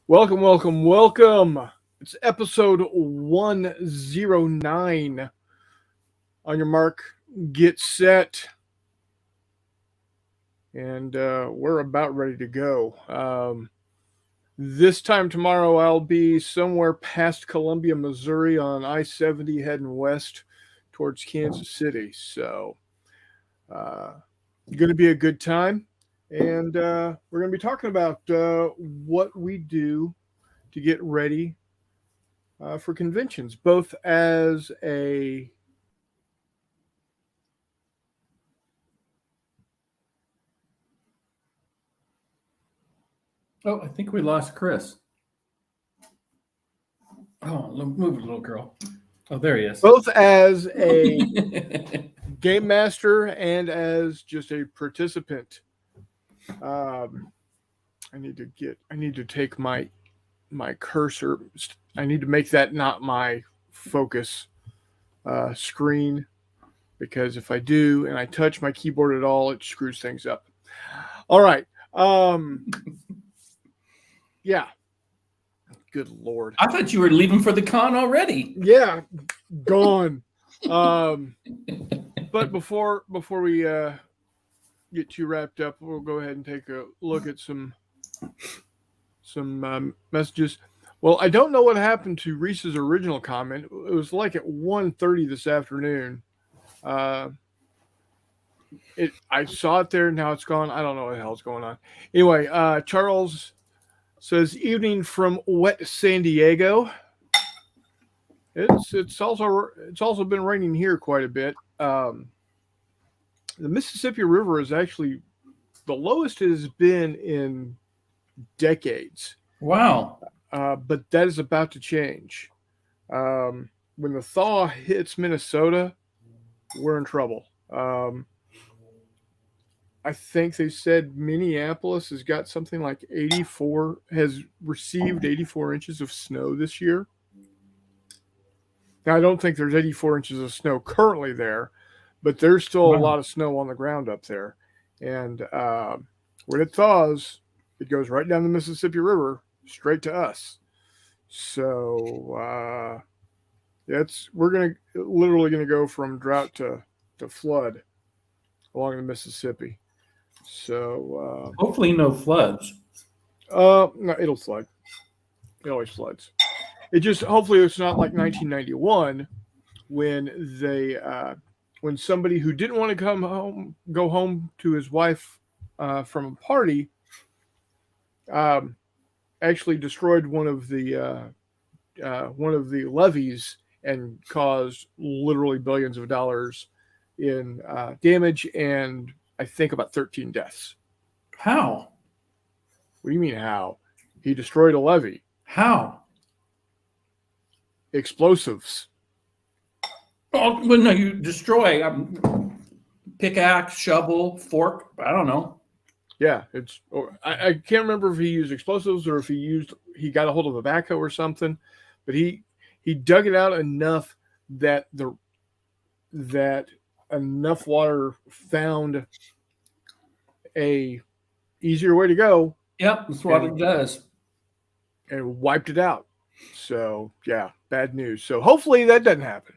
Welcome, welcome, welcome. It's episode 109. On your mark, get set, and we're about ready to go. This time tomorrow, I'll be somewhere past Columbia, Missouri on I 70 heading west towards Kansas City. So, uh, going to be a good time. And we're going to be talking about what we do to get ready for conventions, both as a Oh, I think we lost Chris. Oh, move it, little girl. Oh, there he is. both as a game master and as just a participant. I need to take my cursor. I need to make that not my focus screen, because if I do and I touch my keyboard at all, it screws things up. All right. Yeah. Good Lord. I thought you were leaving for the con already. Yeah, gone. But before we get too wrapped up, we'll go ahead and take a look at some messages. Well, I don't know what happened to Reese's original comment. It was like at 1:30 this afternoon. I saw it there. Now it's gone. I don't know what the hell's going on. Anyway, Charles says, evening from wet San Diego. It's also been raining here quite a bit. The Mississippi River is actually the lowest it has been in decades. Wow. But that is about to change. When the thaw hits Minnesota, we're in trouble. I think they said Minneapolis has got something like has received 84 inches of snow this year. Now, I don't think there's 84 inches of snow currently there, but there's still a lot of snow on the ground up there. And when it thaws, it goes right down the Mississippi River straight to us. So we're literally gonna go from drought to flood along the Mississippi. So hopefully no floods. No, it'll flood. It always floods. It just hopefully it's not like 1991 when when somebody who didn't want to go home to his wife from a party, actually destroyed one of the levees and caused literally billions of dollars in damage and I think about 13 deaths. How? What do you mean how? He destroyed a levee. How? Explosives. Oh, well, no, you destroy pickaxe, shovel, fork. I don't know. Yeah, I can't remember if he used explosives or if he got a hold of a backhoe or something, but he dug it out enough that enough water found a easier way to go. Yep, that's what it does. And wiped it out. So yeah, bad news. So hopefully that doesn't happen.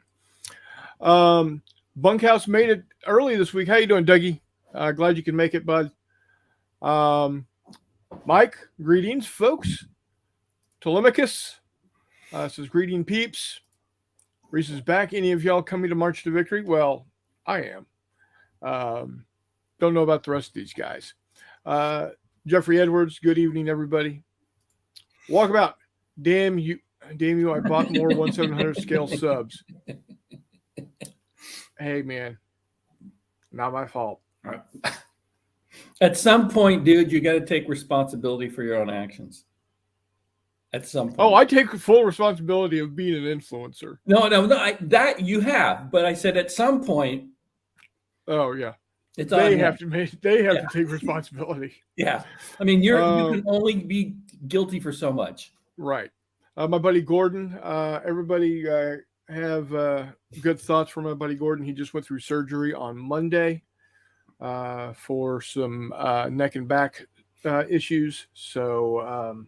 Bunkhouse made it early this week. How you doing, Dougie? Glad you can make it, bud. Mike, greetings, folks. Telemachus says, greeting, peeps. Reese is back. Any of y'all coming to March to Victory? Well, I am. Don't know about the rest of these guys. Jeffrey Edwards, good evening, everybody. Walkabout, damn you, I bought more 1/700 scale subs. Hey, man, not my fault. At some point, dude, you got to take responsibility for your own actions. At some point. Oh, I take full responsibility of being an influencer. No, that you have. But I said at some point. Oh, yeah. They have to take responsibility. Yeah. I mean, you can only be guilty for so much. Right. My buddy Gordon, everybody have good thoughts for my buddy Gordon. He just went through surgery on Monday for some neck and back issues. So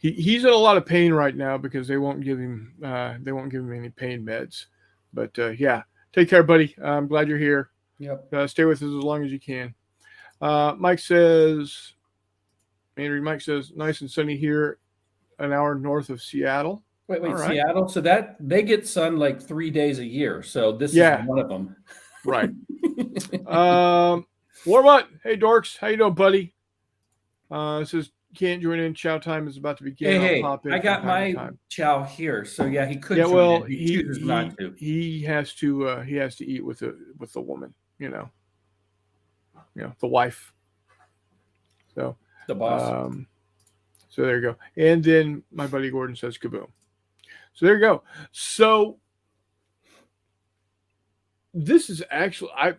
he's in a lot of pain right now because they won't give him any pain meds. But yeah, take care, buddy. I'm glad you're here. Yep. Stay with us as long as you can. Mike says, Mike says, nice and sunny here, an hour north of Seattle. Wait, All right. Seattle. So that they get sun like 3 days a year. So this Yeah. is one of them. Right. Warmut. Hey, dorks. How you doing, buddy? It says can't join in. Chow time is about to begin. Hey, I'll pop in I from got time to my time. chow here. So yeah, he could. Yeah, join well, in. He chooses not to. he has to eat with the woman. The wife. So The boss. So there you go. And then my buddy Gordon says kaboom. So there you go. So this is actually I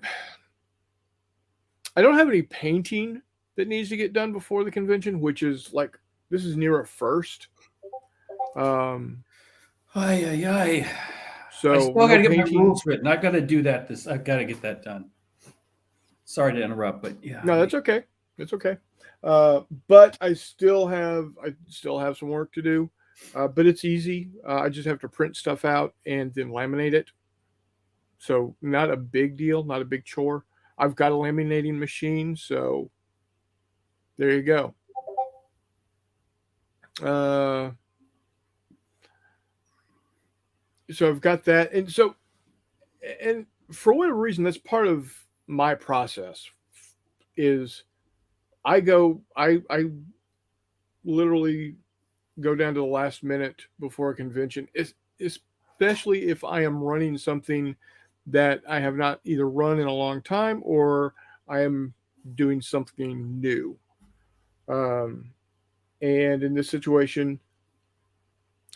don't have any painting that needs to get done before the convention, which is like this is near a first. Ay. So I still got to get my rules written. I've got to do that. I've got to get that done. Sorry to interrupt, but yeah. No, that's okay. It's okay. But I still have some work to do. But it's easy. I just have to print stuff out and then laminate it. So not a big deal, not a big chore. I've got a laminating machine, so there you go. So I've got that, and for whatever reason, that's part of my process. Is I literally go down to the last minute before a convention, especially if I am running something that I have not either run in a long time or I am doing something new. And in this situation,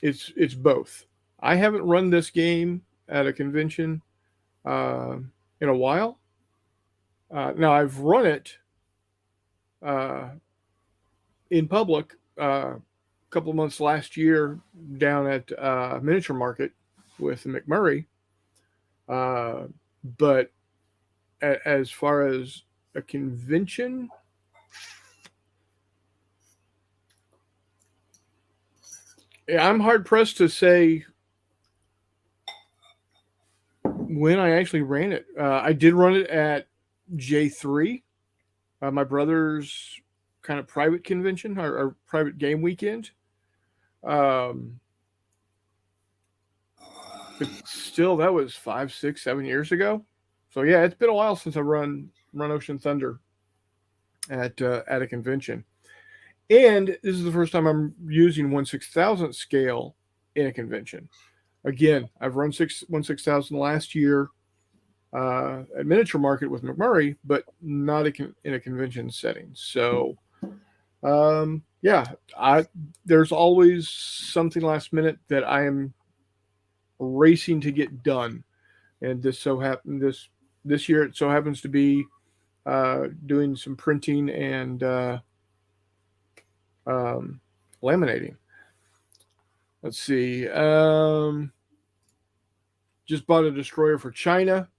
it's both. I haven't run this game at a convention in a while. Now I've run it in public a couple of months last year down at Miniature Market with McMurray. But as far as a convention, I'm hard pressed to say when I actually ran it. I did run it at J3, my brother's kind of private convention, our private game weekend. But still, that was 5, 6, 7 years ago. So yeah, it's been a while since I run Ocean Thunder at a convention. And this is the first time I'm using 1/6000th scale in a convention. Again, I've run 1/6000 last year at Miniature Market with McMurray, but not in a convention setting. So, yeah, there's always something last minute that I am racing to get done, and this year it so happens to be doing some printing and laminating. Let's see. Just bought a destroyer for China.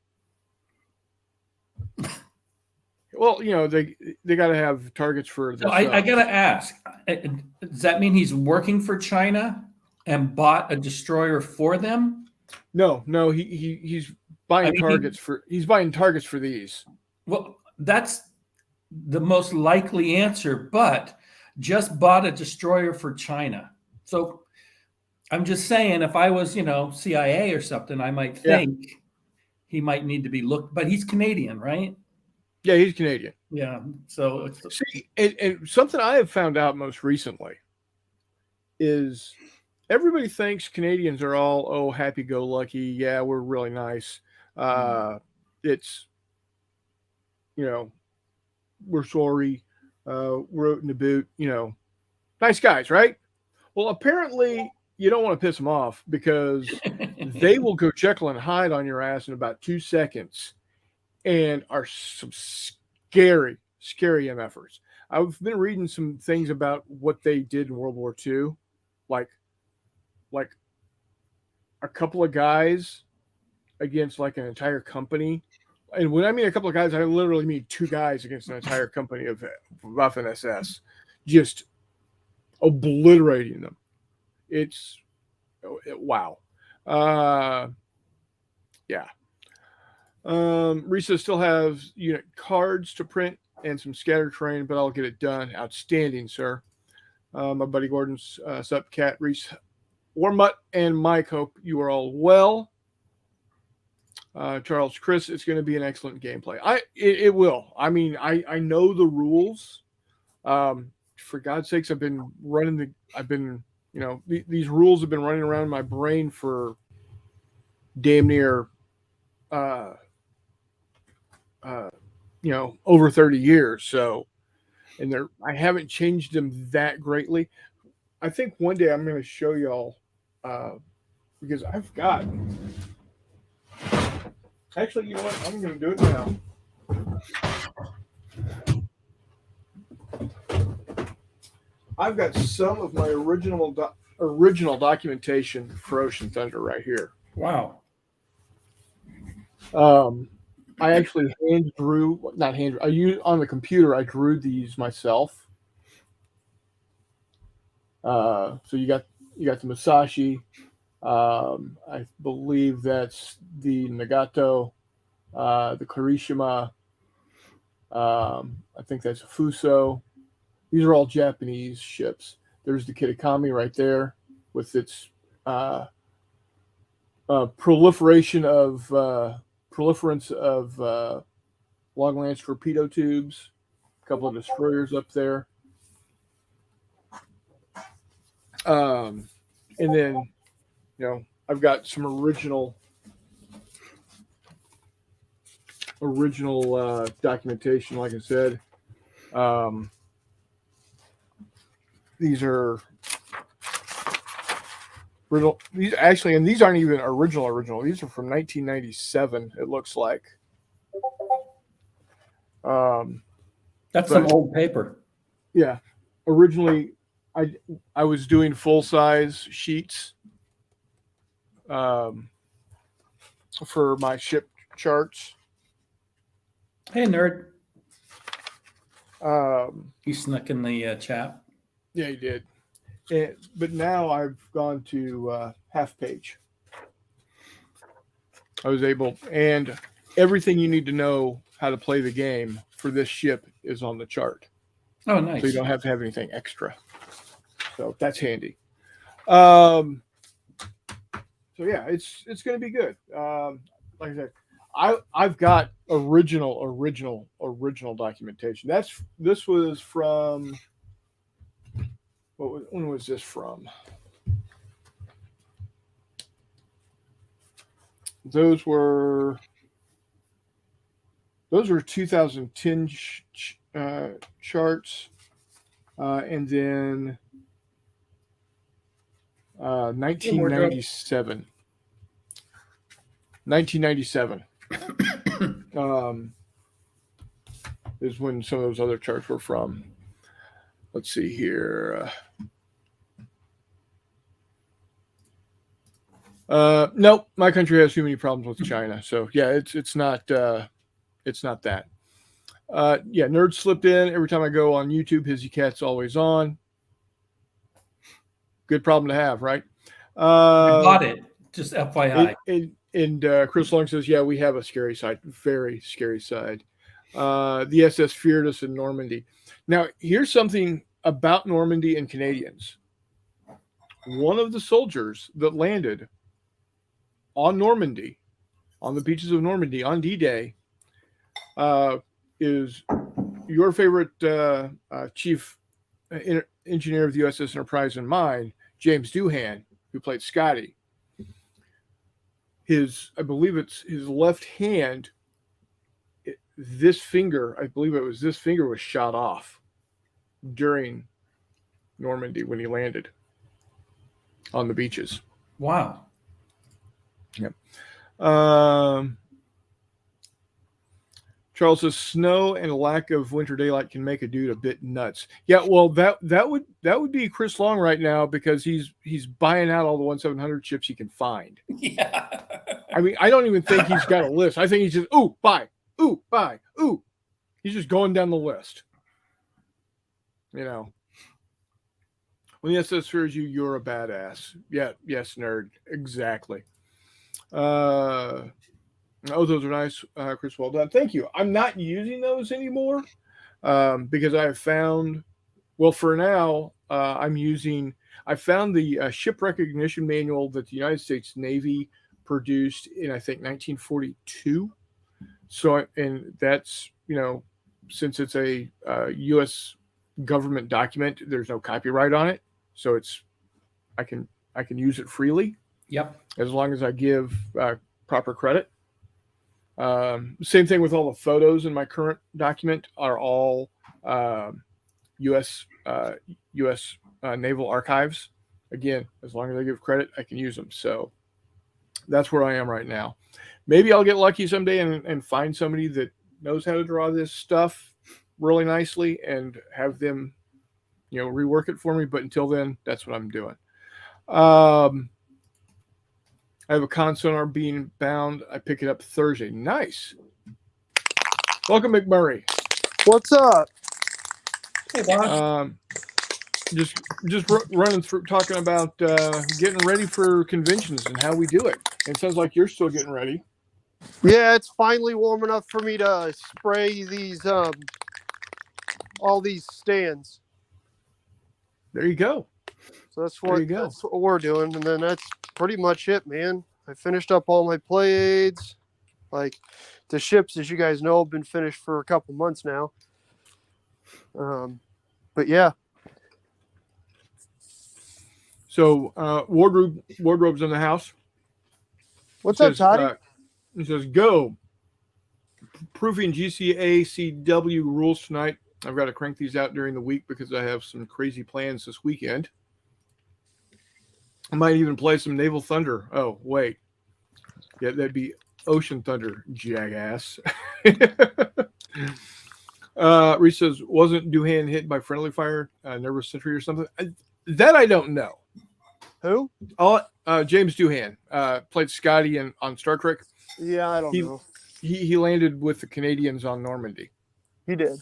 Well, they got to have targets for. So I got to ask: does that mean he's working for China and bought a destroyer for them? No, he's buying targets for. He's buying targets for these. Well, that's the most likely answer, but just bought a destroyer for China. So I'm just saying, if I was, CIA or something, I might think he might need to be looked. But he's Canadian, right? Yeah, he's Canadian. Yeah. So see, and something I have found out most recently is everybody thinks Canadians are all happy-go-lucky. Yeah, we're really nice. It's we're sorry. We're out in the boot. Nice guys, right? Well, apparently you don't want to piss them off because they will go Jekyll and Hyde on your ass in about 2 seconds and are some scary MFers. I've been reading some things about what they did in World War II, like a couple of guys against like an entire company. And when I mean a couple of guys, I literally mean 2 guys against an entire company of Waffen SS. Just obliterating them. It's wow. Yeah. Risa still has unit cards to print and some scatter terrain, but I'll get it done. Outstanding, sir. My buddy Gordon's sup, Cat, Reese, Warmut, and Mike. Hope you are all well. Charles, Chris, it's going to be an excellent gameplay. It will. I mean, I know the rules. For God's sakes, I've been these rules have been running around my brain for damn near over 30 years. So, and I haven't changed them that greatly. I think one day I'm going to show y'all because I've got. Actually, you know what? I'm going to do it now. I've got some of my original documentation for Ocean Thunder right here. Wow. I actually on the computer. I drew these myself. So you got the Musashi. I believe that's the Nagato, the Kirishima. I think that's a Fuso. These are all Japanese ships. There's the Kitakami right there with its proliferance of long-lance torpedo tubes. A couple of destroyers up there. And then, I've got some original documentation, like I said. These are original. These actually, and these aren't even original. These are from 1997. It looks like. That's some old paper. Yeah, originally, I was doing full size sheets for my ship charts. Hey, nerd. He snuck in the chat. Yeah, he did. But now I've gone to half page. I was able, and everything you need to know how to play the game for this ship is on the chart. Oh, nice. So you don't have to have anything extra. So that's handy. So yeah, it's going to be good. Like I said, I've got original documentation. This was from. When was this from? Those were 2010 charts, and then 1997. 1997 is when some of those other charts were from. Let's see here. Nope, my country has too many problems with China. So yeah, it's not that. Yeah, Nerd slipped in. Every time I go on YouTube, Hizzy Cat's always on. Good problem to have, right? I bought it. Just FYI. And Chris Long says, yeah, we have a scary side, very scary side. The SS Fearless in Normandy. Now, here's something about Normandy and Canadians. One of the soldiers that landed on Normandy, on the beaches of Normandy on D-Day, is your favorite chief engineer of the USS Enterprise and mine, James Doohan, who played Scotty. I believe it's his left hand, this finger was shot off during Normandy when he landed on the beaches. Wow. Yep. Charles says snow and a lack of winter daylight can make a dude a bit nuts. Yeah, well, that would be Chris Long right now because he's buying out all the 1-700 ships he can find. Yeah. I mean, I don't even think he's got a list. I think he's just buy, buy, He's just going down the list. When the SS fears you, you're a badass. Yeah, yes, nerd. Exactly. Oh, those are nice, Chris. Well done. Thank you. I'm not using those anymore because I have found, well, for now, I found the ship recognition manual that the United States Navy produced in, I think, 1942. So, and that's, since it's a U.S. government document, there's no copyright on it. So I can use it freely. Yep. As long as I give proper credit. Same thing with all the photos in my current document are all U.S. Naval Archives. Again, as long as I give credit, I can use them. So that's where I am right now. Maybe I'll get lucky someday and find somebody that knows how to draw this stuff really nicely and have them, rework it for me. But until then, that's what I'm doing. I have a consonar being bound. I pick it up Thursday. Nice. Welcome, McMurray. What's up? Hey, boss. Just running through, talking about getting ready for conventions and how we do it. It sounds like you're still getting ready. Yeah, it's finally warm enough for me to spray these all these stands. There you go. So that's what we're doing, and then that's pretty much it, man. I finished up all my blades. Like the ships, as you guys know, have been finished for a couple months now. But yeah. So wardrobe's in the house. What's up, Toddy? It says go. Proofing GCACW rules tonight. I've got to crank these out during the week because I have some crazy plans this weekend. I might even play some Naval Thunder. Oh, wait. Yeah, that'd be Ocean Thunder, jackass. Reese says, wasn't Doohan hit by friendly fire, nervous sentry or something? That I don't know. Who? James Doohan played Scotty on Star Trek. Yeah, I don't know. He landed with the Canadians on Normandy. He did.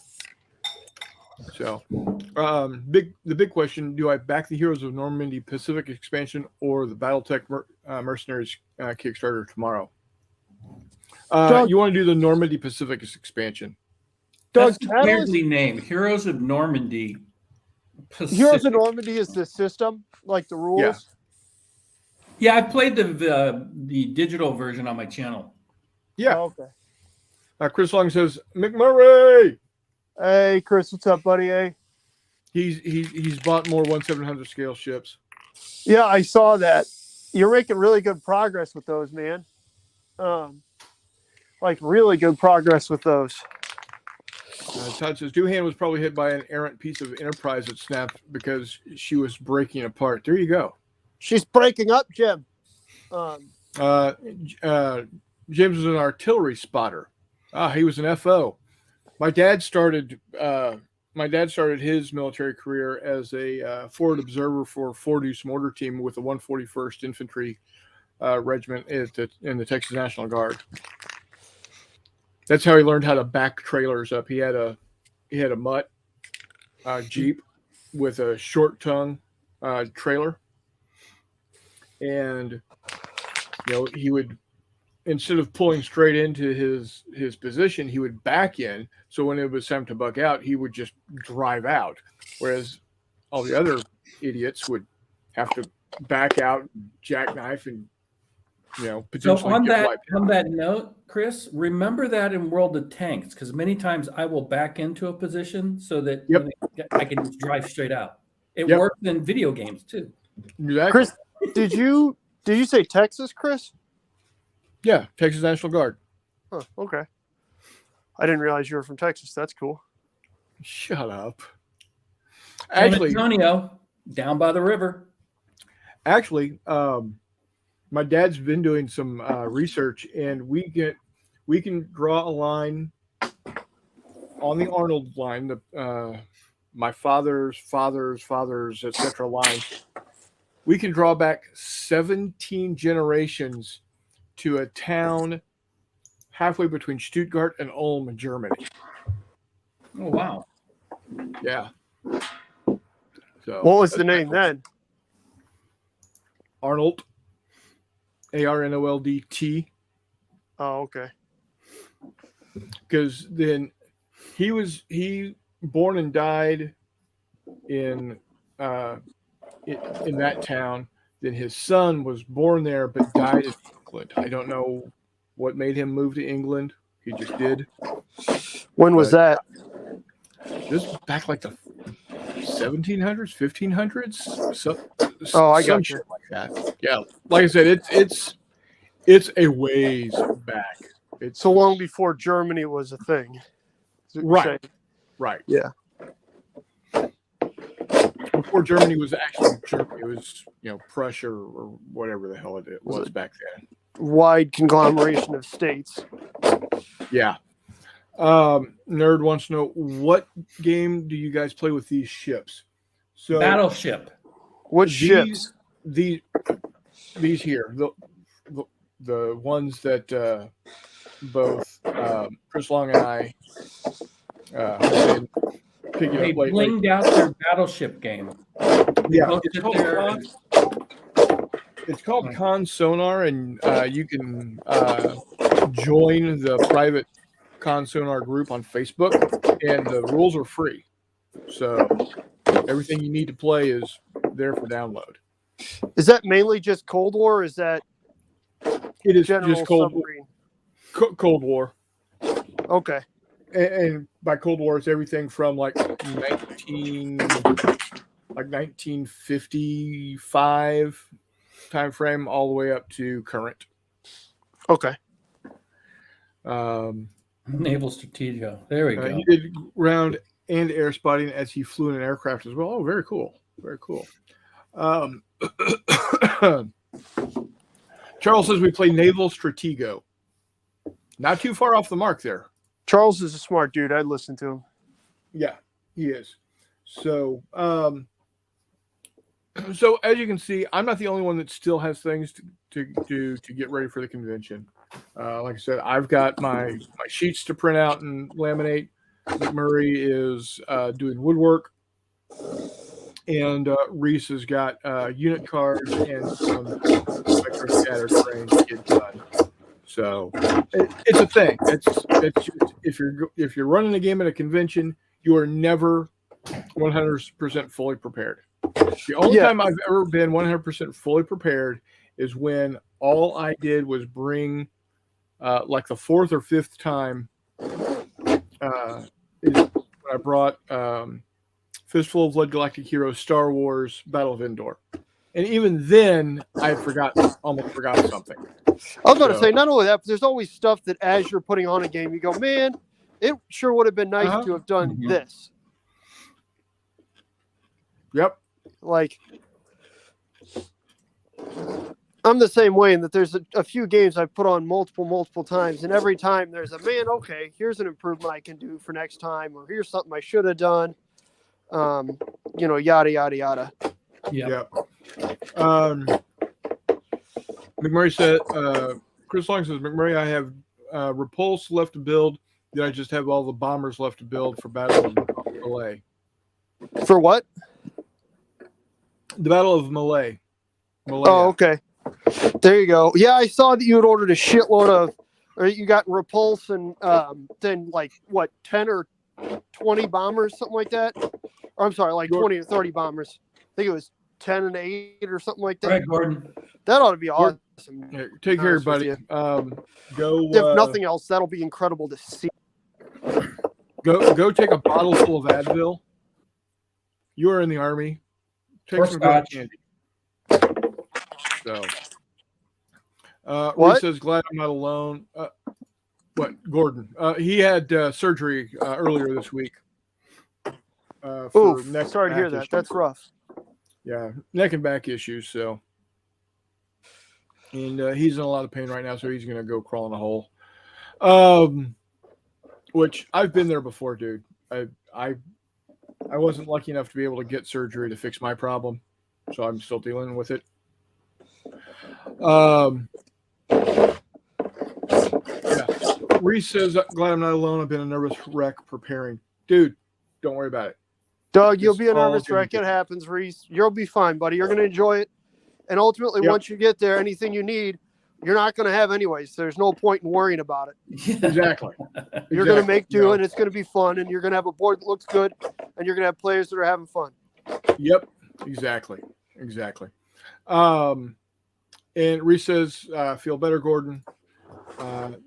So, the big question: do I back the Heroes of Normandy Pacific expansion or the BattleTech Mercenaries Kickstarter tomorrow? You want to do the Normandy Pacific expansion? That's weirdly named Heroes of Normandy Pacific. Heroes of Normandy is the system, like the rules. Yeah, I played the digital version on my channel. Yeah. Oh, okay. Chris Long says, McMurray. Hey, Chris, what's up, buddy? Hey. He's bought more 1/700 scale ships. Yeah, I saw that. You're making really good progress with those, man. Like really good progress with those. Todd says Doohan was probably hit by an errant piece of Enterprise that snapped because she was breaking apart. There you go. She's breaking up, Jim. James was an artillery spotter. He was an FO. My dad started his military career as a forward observer for 4 Deuce Mortar Team with the 141st Infantry Regiment in the Texas National Guard. That's how he learned how to back trailers up. He had a mutt Jeep with a short tongue trailer, and he would, instead of pulling straight into his position, he would back in. So when it was time to buck out, he would just drive out. Whereas all the other idiots would have to back out, jackknife, and potentially. So on that note, Chris, remember that in World of Tanks, because many times I will back into a position so that I can just drive straight out. It works in video games too. Exactly. Chris, did you say Texas, Chris? Yeah, Texas National Guard. Huh, okay. I didn't realize you were from Texas. That's cool. Shut up. San Antonio, down by the river. Actually, my dad's been doing some research, and we can draw a line on the Arnold line, my father's etc. line. We can draw back 17 generations to a town halfway between Stuttgart and Ulm, Germany. Oh, wow. Yeah. So What was the name then? Arnold, Arnoldt, Oh, okay. because then he born and died in that town. Then his son was born there but died in England. I don't know what made him move to England. He just did. When was that? This was back like the 1700s, 1500s. So, Oh, I some got shit you. like that. Yeah, like I said, it's a ways back. It's So long before Germany was a thing. Is what you're Right. saying. right. Yeah. Before Germany was actually Germany, it was Prussia or whatever the hell it was back then. Wide conglomeration of states. Yeah. Nerd wants to know, what game do you guys play with these ships? So Battleship. What ships? these here, the ones that both Chris Long and I have been picking They up lately. blinged out their battleship game. Yeah, Both it's sit called there Con, it's called Con Sonar, and you can join the private Con Sonar group on Facebook, and the rules are free. So everything you need to play is there for download. Is that mainly just Cold War? Or is that It is general just Cold War. Okay. And by Cold War, it's everything from like 1955 time frame all the way up to current. Okay. Naval Stratego. There we go. He did ground and air spotting as he flew in an aircraft as well. Oh, very cool. Very cool. Charles says we play Naval Stratego. Not too far off the mark there. Charles is a smart dude. I'd listen to him. Yeah, he is. So, so as you can see, I'm not the only one that still has things to get ready for the convention. Like I said, I've got my sheets to print out and laminate. McMurray is doing woodwork, and Reese has got unit cards and some electroscatter trains to get done. So it's a thing. It's if you're running a game at a convention, you are never 100% fully prepared. The only time I've ever been 100% fully prepared is when all I did was bring, like the fourth or fifth time, is when I brought Fistful of Blood, Galactic Heroes, Star Wars, Battle of Endor. And even then, I almost forgot something. I was about to say, not only that, but there's always stuff that as you're putting on a game, you go, man, it sure would have been nice to have done this. Yep. Like, I'm the same way in that there's a few games I've put on multiple times, and every time there's a, man, okay, here's an improvement I can do for next time, or here's something I should have done. Yada, yada, yada. Yeah. McMurray said, Chris Long says, McMurray, I have Repulse left to build. Then I just have all the bombers left to build for Battle of Malay. For what? The Battle of Malay. Oh, okay. There you go. Yeah, I saw that you had ordered a shitload of, or you got Repulse and then like what, 10 or 20 bombers, something like that? Or, I'm sorry, like 20 or 30 bombers. I think it was 10 and 8 or something like that. All right, Gordon. That ought to be awesome. Yeah, take care, buddy. Go. If nothing else, that'll be incredible to see. Go take a bottle full of Advil. You are in the Army. Take Or some good scotch. candy. So, What? Reese says, glad I'm not alone. What, Gordon? He had surgery earlier this week. For Oof, neck sorry to and hear back that. issues. That's rough. Yeah, neck and back issues. So, and he's in a lot of pain right now, so he's gonna go crawl in a hole. Which I've been there before, dude. I wasn't lucky enough to be able to get surgery to fix my problem, so I'm still dealing with it. Yeah. Reese says, glad I'm not alone. I've been a nervous wreck preparing. Dude, don't worry about it. Doug, you'll It's be a all nervous gonna wreck. be- It happens, Reese. You'll be fine, buddy. You're going to enjoy it. And ultimately, Yep. once you get there, anything you need, you're not going to have anyways. There's no point in worrying about it. Exactly. You're going to Exactly. make You do, know, and it's going to be fun, and you're going to have a board that looks good, and you're going to have players that are having fun. Yep. Exactly. And Reese says, feel better, Gordon.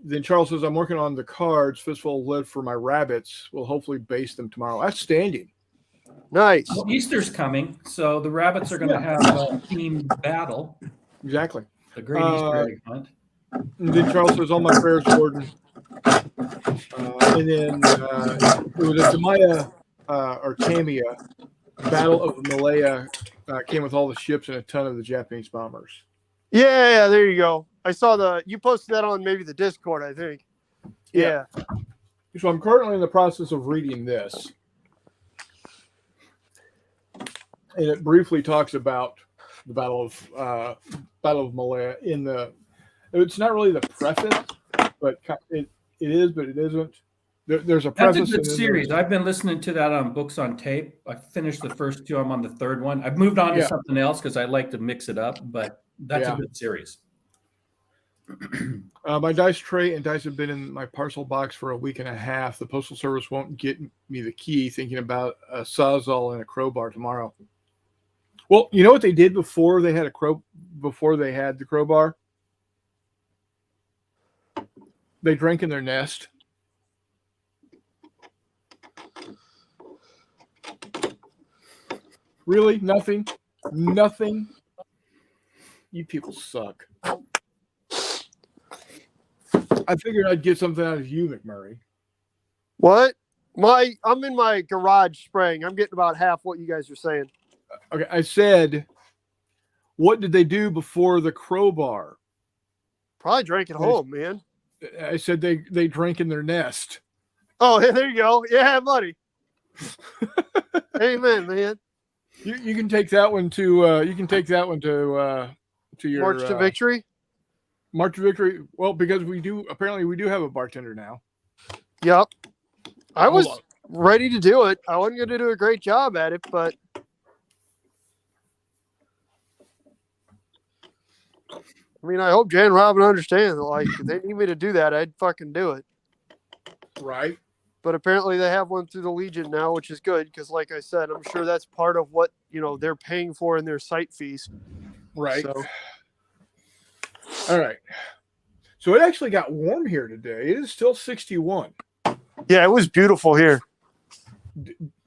Then Charles says, I'm working on the cards, fistful of lead for my rabbits. We'll hopefully base them tomorrow. Outstanding. Nice. Well, Easter's coming, so the rabbits are going to have a themed battle, Exactly. the Great Easter Egg Hunt. And then Charles says, all my prayers, Gordon. And then it was a Tamaya or Tamiya Battle of Malaya came with all the ships and a ton of the Japanese bombers. Yeah, there you go. I saw you posted that on maybe the Discord, I think. Yeah. So I'm currently in the process of reading this. And it briefly talks about the Battle of Malaya it's not really the preface, but it is, but it isn't. There's a That's preface. a good series. I've been listening to that on Books on Tape. I finished the first two. I'm on the third one. I've moved on to something else because I like to mix it up, but that's a good series. My dice tray and dice have been in my parcel box for a week and a half. The Postal Service won't get me the key, thinking about a Sawzall and a crowbar tomorrow. Well, you know what they did before they had the crowbar? They drank in their nest. Really? Nothing? You people suck. I figured I'd get something out of you, McMurray. What? I'm in my garage spraying. I'm getting about half what you guys are saying. Okay, I said, what did they do before the crowbar? Probably drank at home, man. I said they drank in their nest. Oh, there you go. Yeah, buddy. Amen, man. You can take that one to your March to Victory. March to Victory. Well, because we do have a bartender now. Yep. I was ready to do it. I wasn't going to do a great job at it, but I mean, I hope Jan and Robin understand that, like, if they need me to do that, I'd fucking do it. Right. But apparently they have one through the Legion now, which is good because, like I said, I'm sure that's part of what, they're paying for in their site fees. Right. So. All right. So it actually got warm here today. It is still 61. Yeah, it was beautiful here.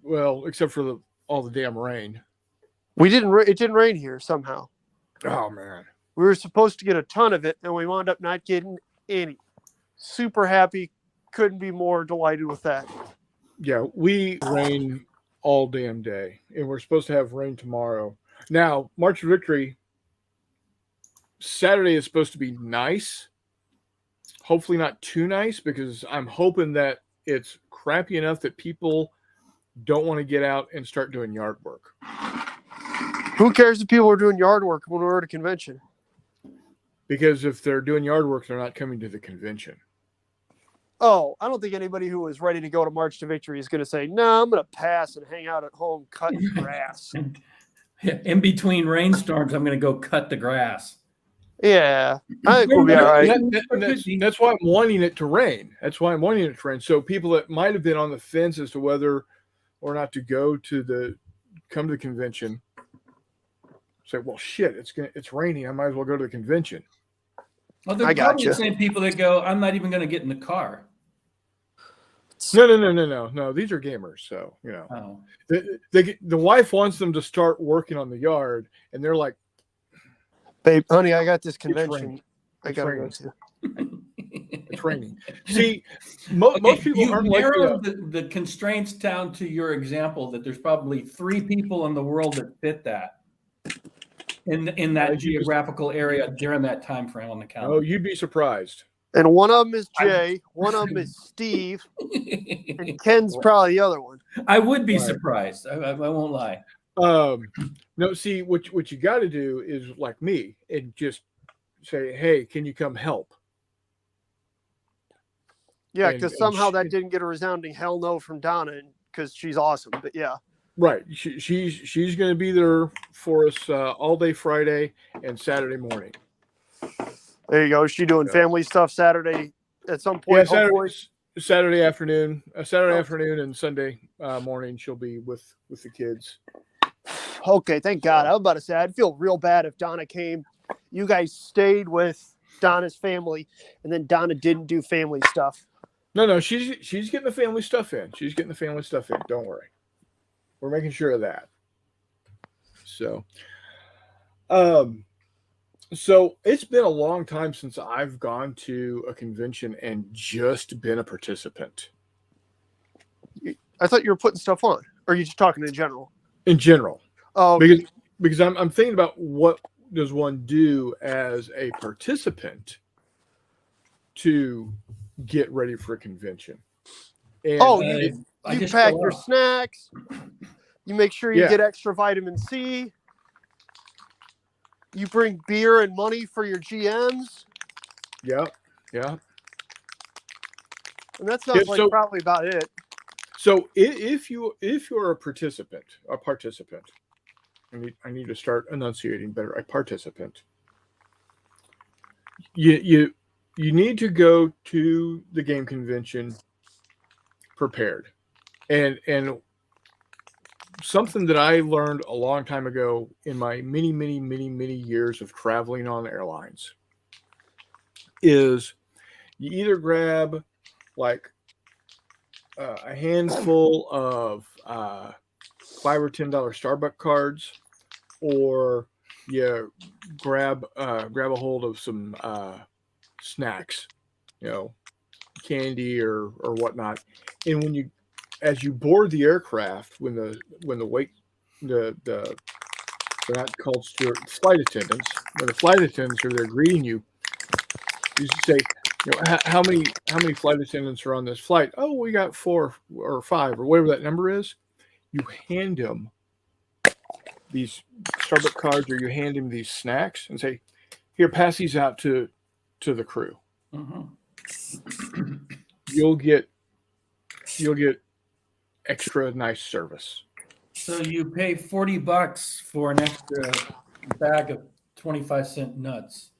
Well, except for all the damn rain. It didn't rain here somehow. Oh, man. We were supposed to get a ton of it, and we wound up not getting any. Super happy. Couldn't be more delighted with that. Yeah, we rain all damn day, and we're supposed to have rain tomorrow. Now, March of Victory, Saturday is supposed to be nice. Hopefully not too nice, because I'm hoping that it's crappy enough that people don't want to get out and start doing yard work. Who cares if people are doing yard work when we're at a convention? Because if they're doing yard work, they're not coming to the convention. Oh, I don't think anybody who is ready to go to March to Victory is going to say, no, I'm going to pass and hang out at home cutting grass. In between rainstorms, I'm going to go cut the grass. Yeah, I think we'll be all right. That's why I'm wanting it to rain. So people that might have been on the fence as to whether or not to come to the convention say, well, shit, it's raining. I might as well go to the convention. Well, they're probably the same people that go, I'm not even going to get in the car. No. These are gamers, so the wife wants them to start working on the yard, and they're like, "Babe, honey, I got this convention. I gotta go to." It's raining. See, most people aren't like the constraints down to your example that there's probably 3 people in the world that fit that in that geographical area during that time frame on the calendar. Oh, you'd be surprised. And one of them is Jay, one of them is Steve, and Ken's probably the other one. I would be surprised. I won't lie. No, see, what you got to do is like me and just say, hey, can you come help? Yeah, because somehow that didn't get a resounding hell no from Donna because she's awesome. But yeah. Right. She's going to be there for us all day Friday and Saturday morning. There you go. Is she doing Yeah. family stuff Saturday at some Yeah, point? Hopefully. Saturday afternoon, Saturday Oh. afternoon and Sunday morning. She'll be with the kids. Okay, thank God. I was about to say I'd feel real bad if Donna came. You guys stayed with Donna's family, and then Donna didn't do family stuff. No, she's getting the family stuff in. She's getting the family stuff in. Don't worry. We're making sure of that. So, so it's been a long time since I've gone to a convention and just been a participant. I thought you were putting stuff on, or are you just talking in general? In general, Oh, okay. because I'm thinking about what does one do as a participant to get ready for a convention. And you pack your snacks. You make sure you Yeah. get extra vitamin C. You bring beer and money for your GMs. yeah. And that sounds like so- probably about it. So if you're a participant, I need to start enunciating better. A participant. You need to go to the game convention prepared, and something that I learned a long time ago in my many years of traveling on airlines is you either grab like a handful of $5 or $10 Starbucks cards, or you grab a hold of some snacks, candy or whatnot. And as you board the aircraft, when the they're not called steward, flight attendants, when the flight attendants are there greeting you, you say, how many flight attendants are on this flight? Oh, we got 4 or 5 or whatever that number is. You hand them these Starbucks cards, or you hand him these snacks and say, here, pass these out to the crew. Mm-hmm. You'll get extra nice service. So you pay $40 for an extra bag of 25-cent nuts.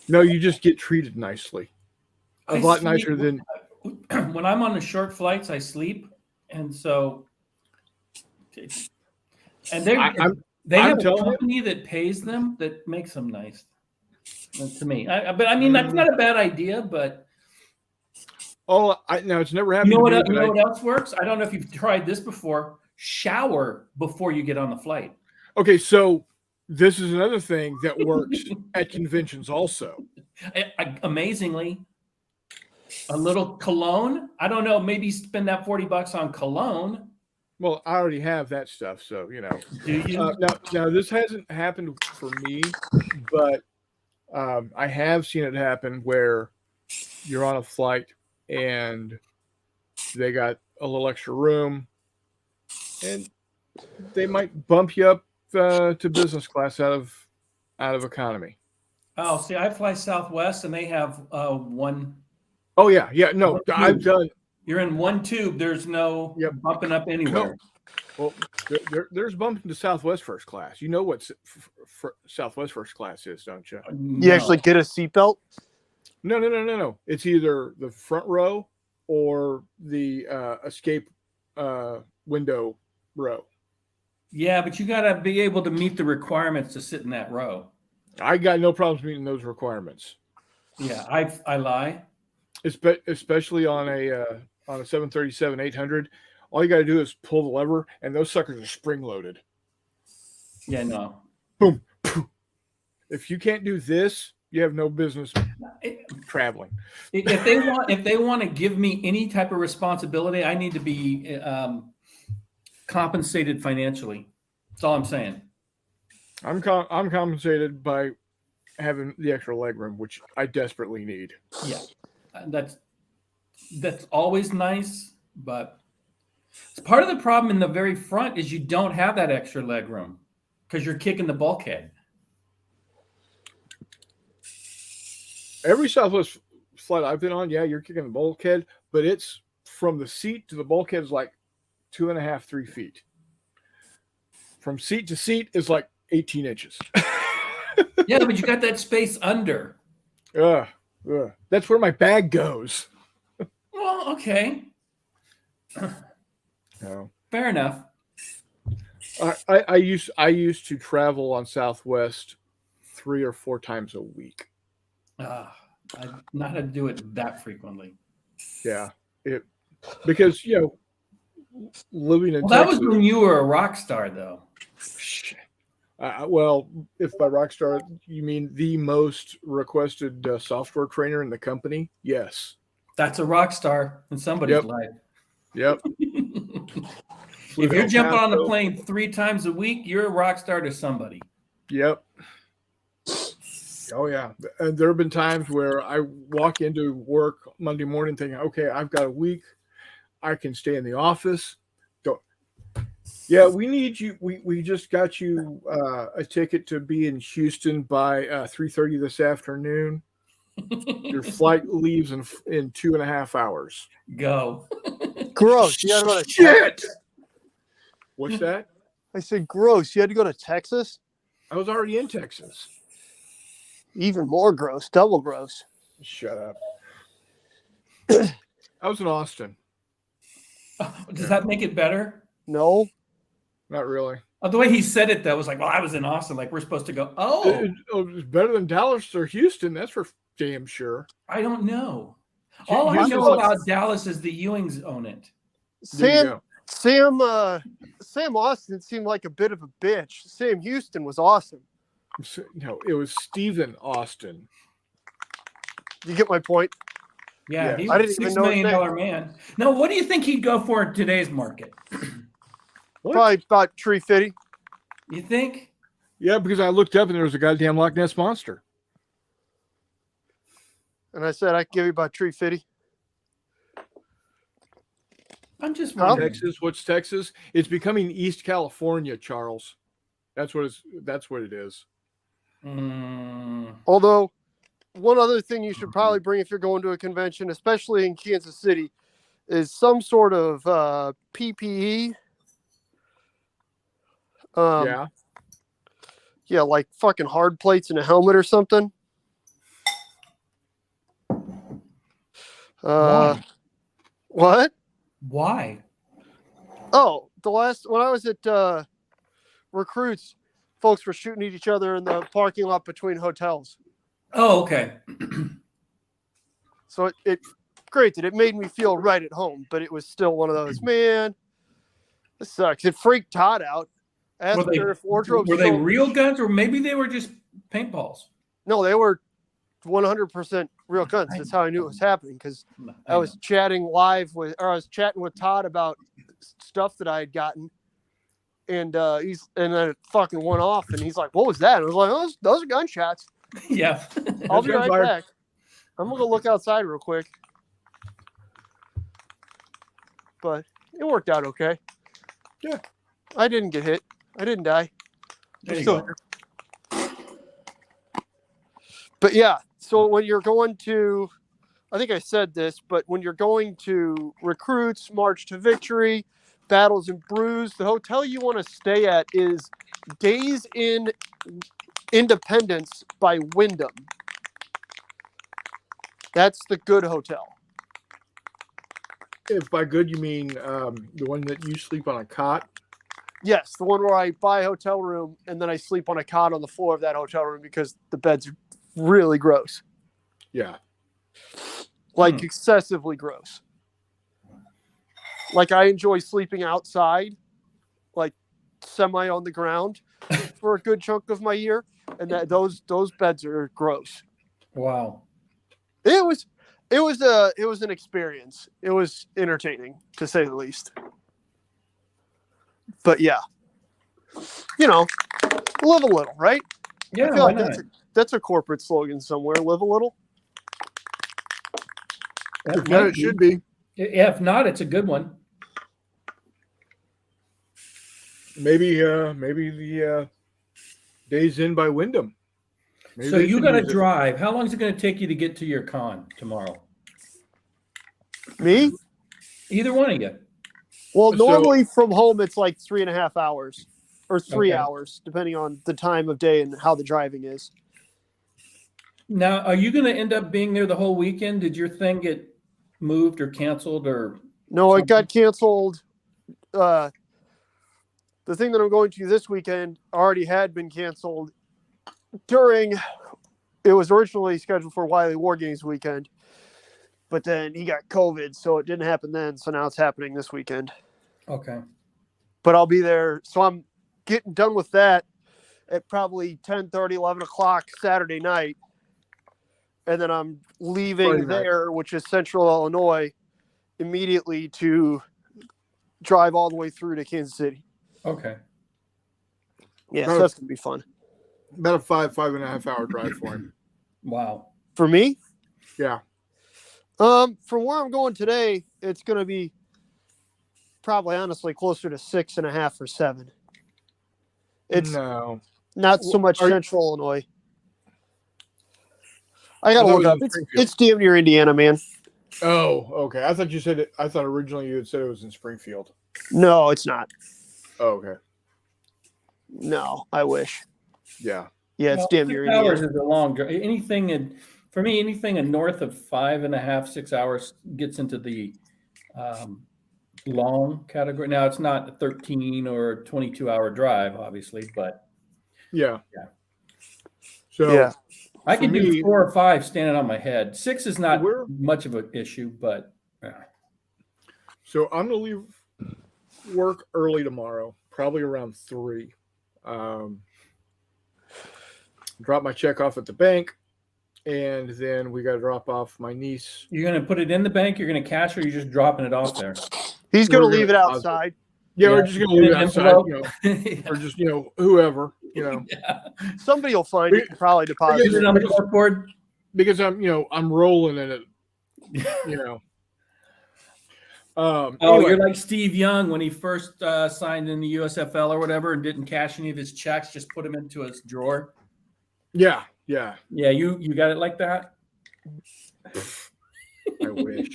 No, you just get treated nicely. A lot nicer than when I'm on the short flights, I sleep, and so they have a company that pays them that makes them nice to me. But I mean, that's not a bad idea. But no, it's never happened. You know what else works? I don't know if you've tried this before. Shower before you get on the flight. Okay, so this is another thing that works at conventions also. Amazingly, a little cologne. I don't know. Maybe spend that $40 on cologne. Well, I already have that stuff, so Do you? Now this hasn't happened for me, but I have seen it happen where you're on a flight and they got a little extra room, and they might bump you up to business class out of economy. Oh, see, I fly Southwest, and they have one. Oh yeah. No, I've done. You're in one tube. There's no bumping up anywhere. No. Well, there's bumping to Southwest first class. You know what Southwest first class is, don't you? You actually get a seatbelt? No. It's either the front row or the escape window row. Yeah, but you got to be able to meet the requirements to sit in that row. I got no problems meeting those requirements. Yeah, I lie. Especially on a 737-800. All you got to do is pull the lever, and those suckers are spring loaded. Yeah, no. Boom. If you can't do this, you have no business traveling. If they want to give me any type of responsibility, I need to be compensated financially. That's all I'm saying. I'm compensated by having the extra legroom, which I desperately need. Yeah, that's always nice, but part of the problem in the very front is you don't have that extra legroom because you're kicking the bulkhead. Every Southwest flight I've been on, you're kicking the bulkhead, but it's from the seat to the bulkhead is like 2.5, 3 feet. From seat to seat is like 18 inches. Yeah, but you got that space under. Ugh. That's where my bag goes. Well, okay. No. Fair enough. I used to travel on Southwest 3 or 4 times a week. I not had to do it that frequently. Yeah, because living in Well, that Texas. was when you were a rock star, though. Well, if by rock star you mean the most requested software trainer in the company, yes. That's a rock star in somebody's Yep. life. Yep. If you're jumping on the plane 3 times a week, you're a rock star to somebody. Yep. Oh yeah, and there have been times where I walk into work Monday morning thinking, okay, I've got a week, I can stay in the office. Don't. Yeah, we need you. We just got you a ticket to be in Houston by 3:30 this afternoon. Your flight leaves in 2.5 hours. Go. Gross. You had to go to Shit. What's that? I said gross. You had to go to Texas? I was already in Texas. Even more gross. Double gross. Shut up. I was in Austin. Does that make it better? No. Not really. Oh, the way he said it, though, was like, well, I was in Austin. Like, we're supposed to go, It was better than Dallas or Houston. That's for damn sure. I don't know. All I Houston's know like- about Dallas is the Ewings own it. There you Sam go. Sam Austin seemed like a bit of a bitch. Sam Houston was awesome. No, it was Stephen Austin. You get my point? Yeah, Yeah. he's I a didn't even $6 know his million name. man. Now, what do you think he'd go for in today's market? What? Probably about 350. You think? Yeah, because I looked up and there was a goddamn Loch Ness monster. And I said I could give you about 350. I'm just Huh? wondering. Texas, what's Texas? It's becoming East California, Charles. That's what it is. Mm, Although, one other thing you should probably bring if you're going to a convention, especially in Kansas City, is some sort of PPE. Yeah. Yeah, like fucking hard plates and a helmet or something. Why? What? Why? Oh, when I was at Recruits, folks were shooting at each other in the parking lot between hotels. Oh, okay. So granted, it made me feel right at home, but it was still one of those, man, this sucks. It freaked Todd out. Asked her if wardrobe. Were they real guns, or maybe they were just paintballs? No, they were 100% real guns. That's how I knew it was happening, because I was chatting I was chatting with Todd about stuff that I had gotten, and then it fucking went off, and he's like, "What was that?" And I was like, "Oh, those are gunshots." Yeah. I'll be right gunfire. back. I'm gonna go look outside real quick. But it worked out okay. Yeah. I didn't get hit. I didn't die. There you Still go. here. But yeah, so when you're going to, I think I said this, but when you're going to Recruits, March to Victory, Battles and Brews, the hotel you want to stay at is Days in Independence by Wyndham. That's the good hotel. If by good you mean the one that you sleep on a cot. Yes, the one where I buy a hotel room and then I sleep on a cot on the floor of that hotel room because the beds are really gross. Yeah. Like excessively gross. Like I enjoy sleeping outside, like semi on the ground for a good chunk of my year. And those beds are gross. Wow. It was an experience. It was entertaining, to say the least. But yeah, live a little, right? Yeah, I feel why like not? that's a corporate slogan somewhere. Live a little. That Yeah, might it be. should be. Yeah, if not, it's a good one. Maybe the Days in by Wyndham. Maybe So they you should got to use it. drive. How long is it going to take you to get to your con tomorrow? Me? Either one of you. Well, So- normally from home it's like 3.5 hours or 3 Okay. hours, depending on the time of day and how the driving is. Now, are you going to end up being there the whole weekend? Did your thing get moved or canceled or? No, it Something? got canceled. The thing that I'm going to this weekend already had been canceled during. It was originally scheduled for Wiley War Games weekend, but then he got COVID, so it didn't happen then. So now it's happening this weekend. Okay. But I'll be there. So I'm getting done with that at probably 10:30, 11 o'clock Saturday night. And then I'm leaving Friday night. there, which is Central Illinois, immediately to drive all the way through to Kansas City. Okay. Yeah, Oh. so that's going to be fun. About a 5.5 hour drive for him. Wow. For me, Yeah. from where I'm going today, it's going to be probably honestly closer to 6.5 or 7. It's No. not so much Are you- Central Illinois. I got I to thought look it was up. in It's, Springfield. it's damn near Indiana, man. Oh, okay. I thought you said it. I thought originally you had said it was in Springfield. No, it's not. Oh, okay. No, I wish. Yeah. Yeah, it's Well, damn 6 near hours Indiana. is a long drive. For me, anything in north of 5.5, 6 hours gets into the long category. Now, it's not a 13 or 22-hour drive, obviously, but Yeah. Yeah. So Yeah. I For can do me- 4 or 5 standing on my head. 6 is not We're- much of an issue, but So I'm gonna leave work early tomorrow, probably around 3. Drop my check off at the bank, and then we got to drop off my niece. you're going to put it in the bank, you're going to cash, or you're just dropping it off there? He's going We're to leave it gonna deposit. outside. Yeah, we're Yeah. just gonna leave it In an outside, envelope. or just whoever, Yeah. Somebody will find it and probably deposit Put it it. on the corkboard. because I'm rolling in it, Oh, anyway, you're like Steve Young when he first signed in the USFL or whatever and didn't cash any of his checks, just put them into his drawer. yeah. Yeah, you got it like that. I wish.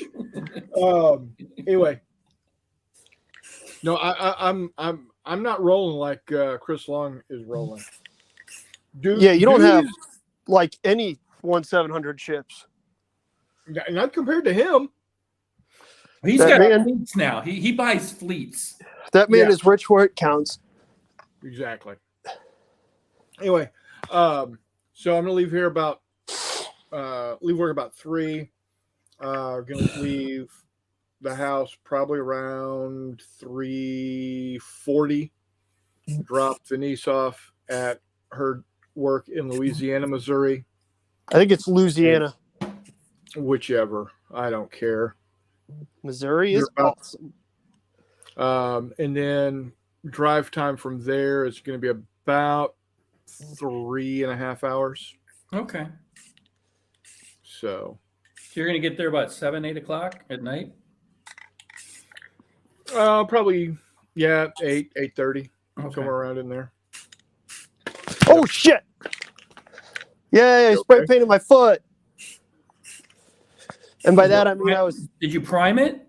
Anyway, no, I'm not rolling like Chris Long is rolling. Dude, Yeah, you don't have dude like any 1/700 ships. is- not compared to him. He's That got man- fleets now. He buys fleets. That man Yeah. is rich where it counts. Exactly. Anyway, so I'm gonna leave here about leave work about 3. Gonna leave the house probably around 3:40. Drop the niece off at her work in Louisiana, Missouri, I think it's Louisiana. whichever. I don't care. Missouri You're is about- awesome. And then drive time from there is going to be about 3.5 hours. Okay. So So you're going to get there about 7, 8 o'clock at night? probably 8:30, Okay. somewhere around in there. Oh shit! Yeah, I spray Okay. painted my foot. And by that I mean I was Did you prime it?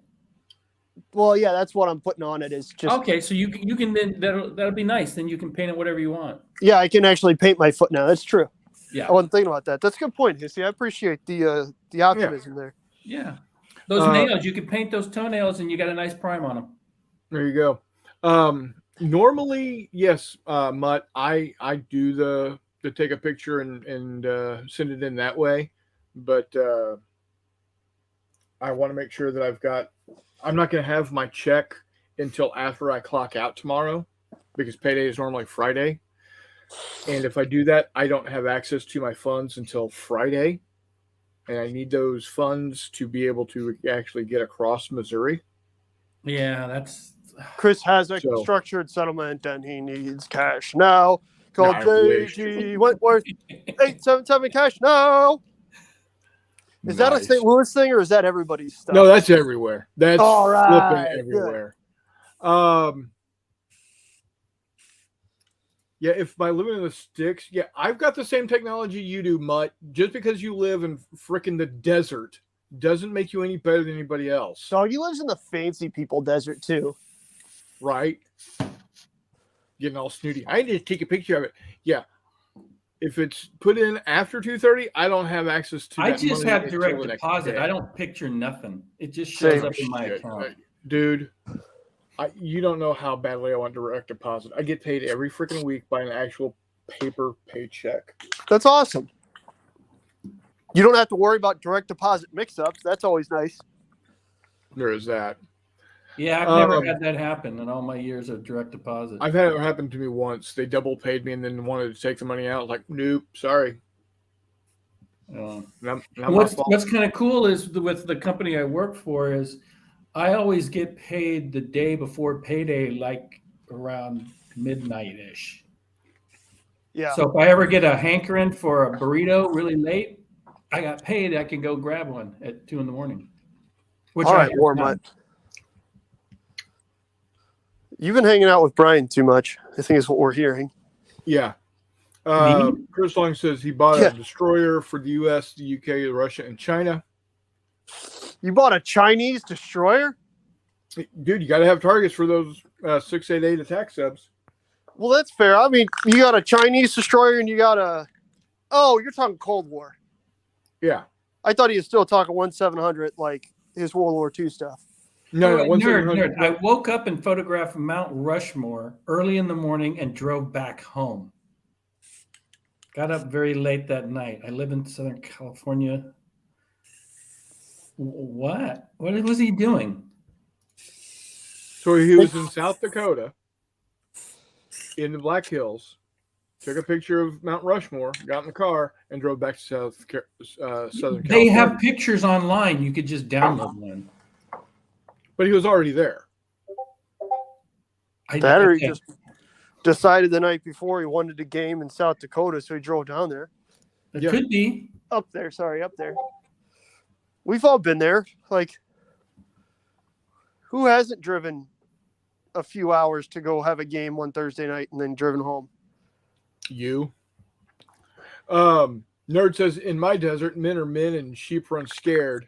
well, yeah, that's what I'm putting on it is just Okay, so you can then that'll be nice. Then you can paint it whatever you want. yeah, I can actually paint my foot now. That's true. Yeah. I wasn't thinking about that. That's a good point, Hissy. I appreciate the optimism there. Yeah. Those nails, you can paint those toenails and you got a nice prime on them. There you go. Normally, yes, Mutt, I do the take a picture and send it in that way, but I want to make sure that I'm not going to have my check until after I clock out tomorrow, because payday is normally Friday. And if I do that, I don't have access to my funds until Friday. And I need those funds to be able to actually get across Missouri. Yeah, that's Chris has a So- structured settlement and he needs cash now. Call I wish. JG Wentworth 877 cash now. Is that a Nice. St. Louis thing or is that everybody's stuff? No, that's everywhere. That's All right, flipping good. everywhere. Yeah, if by living in the sticks, yeah, I've got the same technology you do, Mutt. Just because you live in frickin' the desert doesn't make you any better than anybody else. Doggy lives in the fancy people desert too. right? Getting all snooty. I need to take a picture of it. Yeah. If it's put in after 2:30, I don't have access to I that just money have until direct the next deposit. day. I don't picture nothing. It just shows Same up in my Shit. account. Dude, you don't know how badly I want direct deposit. I get paid every freaking week by an actual paper paycheck. That's awesome. You don't have to worry about direct deposit mix-ups. That's always nice. There is that. Yeah, I've never had that happen in all my years of direct deposit. I've had it happen to me once. They double paid me and then wanted to take the money out. Like, nope, sorry. Not my fault. What's kind of cool is with the company I work for is I always get paid the day before payday, like around midnight-ish. Yeah. So if I ever get a hankering for a burrito really late, I got paid. I can go grab one at 2 a.m. Which All I right, have warm done. up. You've been hanging out with Brian too much, I think is what we're hearing. Yeah. Me? Chris Long says he bought Yeah. a destroyer for the U.S., the U.K., Russia, and China. You bought a Chinese destroyer? Dude, you got to have targets for those 688 attack subs. Well, that's fair. I mean, you got a Chinese destroyer and you got a... Oh, you're talking Cold War. Yeah. I thought he was still talking 1700, like his World War II stuff. No, Oh, nerd. 1700. I woke up and photographed Mount Rushmore early in the morning and drove back home. Got up very late that night. I live in Southern California. What? What was he doing? So he was in South Dakota, in the Black Hills, took a picture of Mount Rushmore, got in the car, and drove back to Southern California. They have pictures online. You could just download one. But he was already there. That or he Okay. just decided the night before he wanted a game in South Dakota, so he drove down there. It Yeah. could be. Up there. We've all been there. Like, who hasn't driven a few hours to go have a game one Thursday night and then driven home? You. Nerd says, in my desert, men are men and sheep run scared.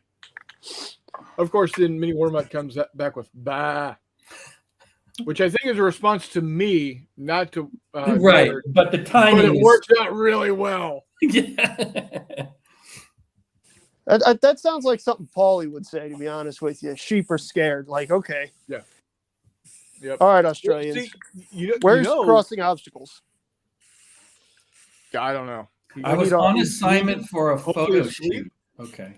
Of course, then Mini Wormut comes back with bah, which I think is a response to me, not to Right. Nerd. But the But timing it works out really well. Yeah. That sounds like something Paulie would say, to be honest with you. Sheep are scared. Like, okay. Yeah. Yep. All right, Australians. See, Where's crossing obstacles? I don't know. I was on assignment for a hopefully photo asleep. shoot. Okay.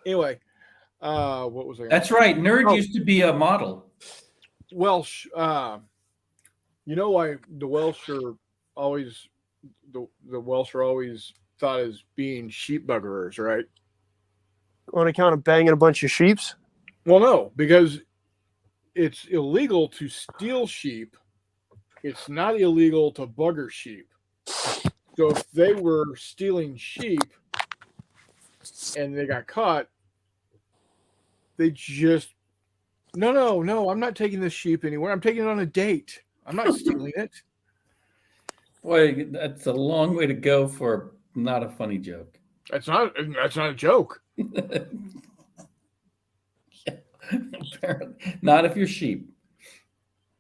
Anyway, what was I? That's right. Nerd Oh. used to be a model. Welsh. You know why the Welsh are always the Welsh are always thought as being sheep buggerers, right? On account of banging a bunch of sheeps? Well, no, because it's illegal to steal sheep. It's not illegal to bugger sheep. So if they were stealing sheep and they got caught, they just no, I'm not taking this sheep anywhere. I'm taking it on a date. I'm not stealing it. Boy, that's a long way to go for not a funny joke. That's not a joke. Yeah. Apparently. Not if you're sheep.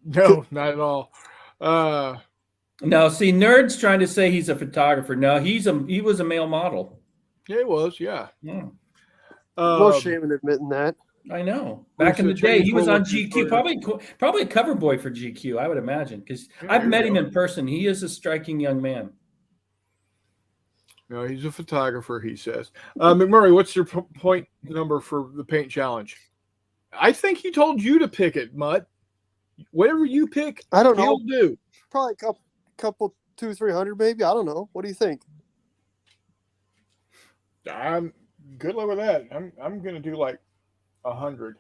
No, not at all. No, see, Nerd's trying to say he's a photographer. No, he was a male model. Yeah, it was, yeah. Yeah, No shame in admitting that. I know. Back in the Who's day, the he was World on War II GQ, probably a cover boy for GQ, I would imagine, because Yeah, I've there met you him go. in person. He is a striking young man. No, he's a photographer, he says. McMurray, what's your point number for the paint challenge? I think he told you to pick it, Mutt. Whatever you pick, I don't know. he'll do. Probably a couple 200-300 maybe. I don't know. What do you think? I'm good luck with that. I'm gonna do like 100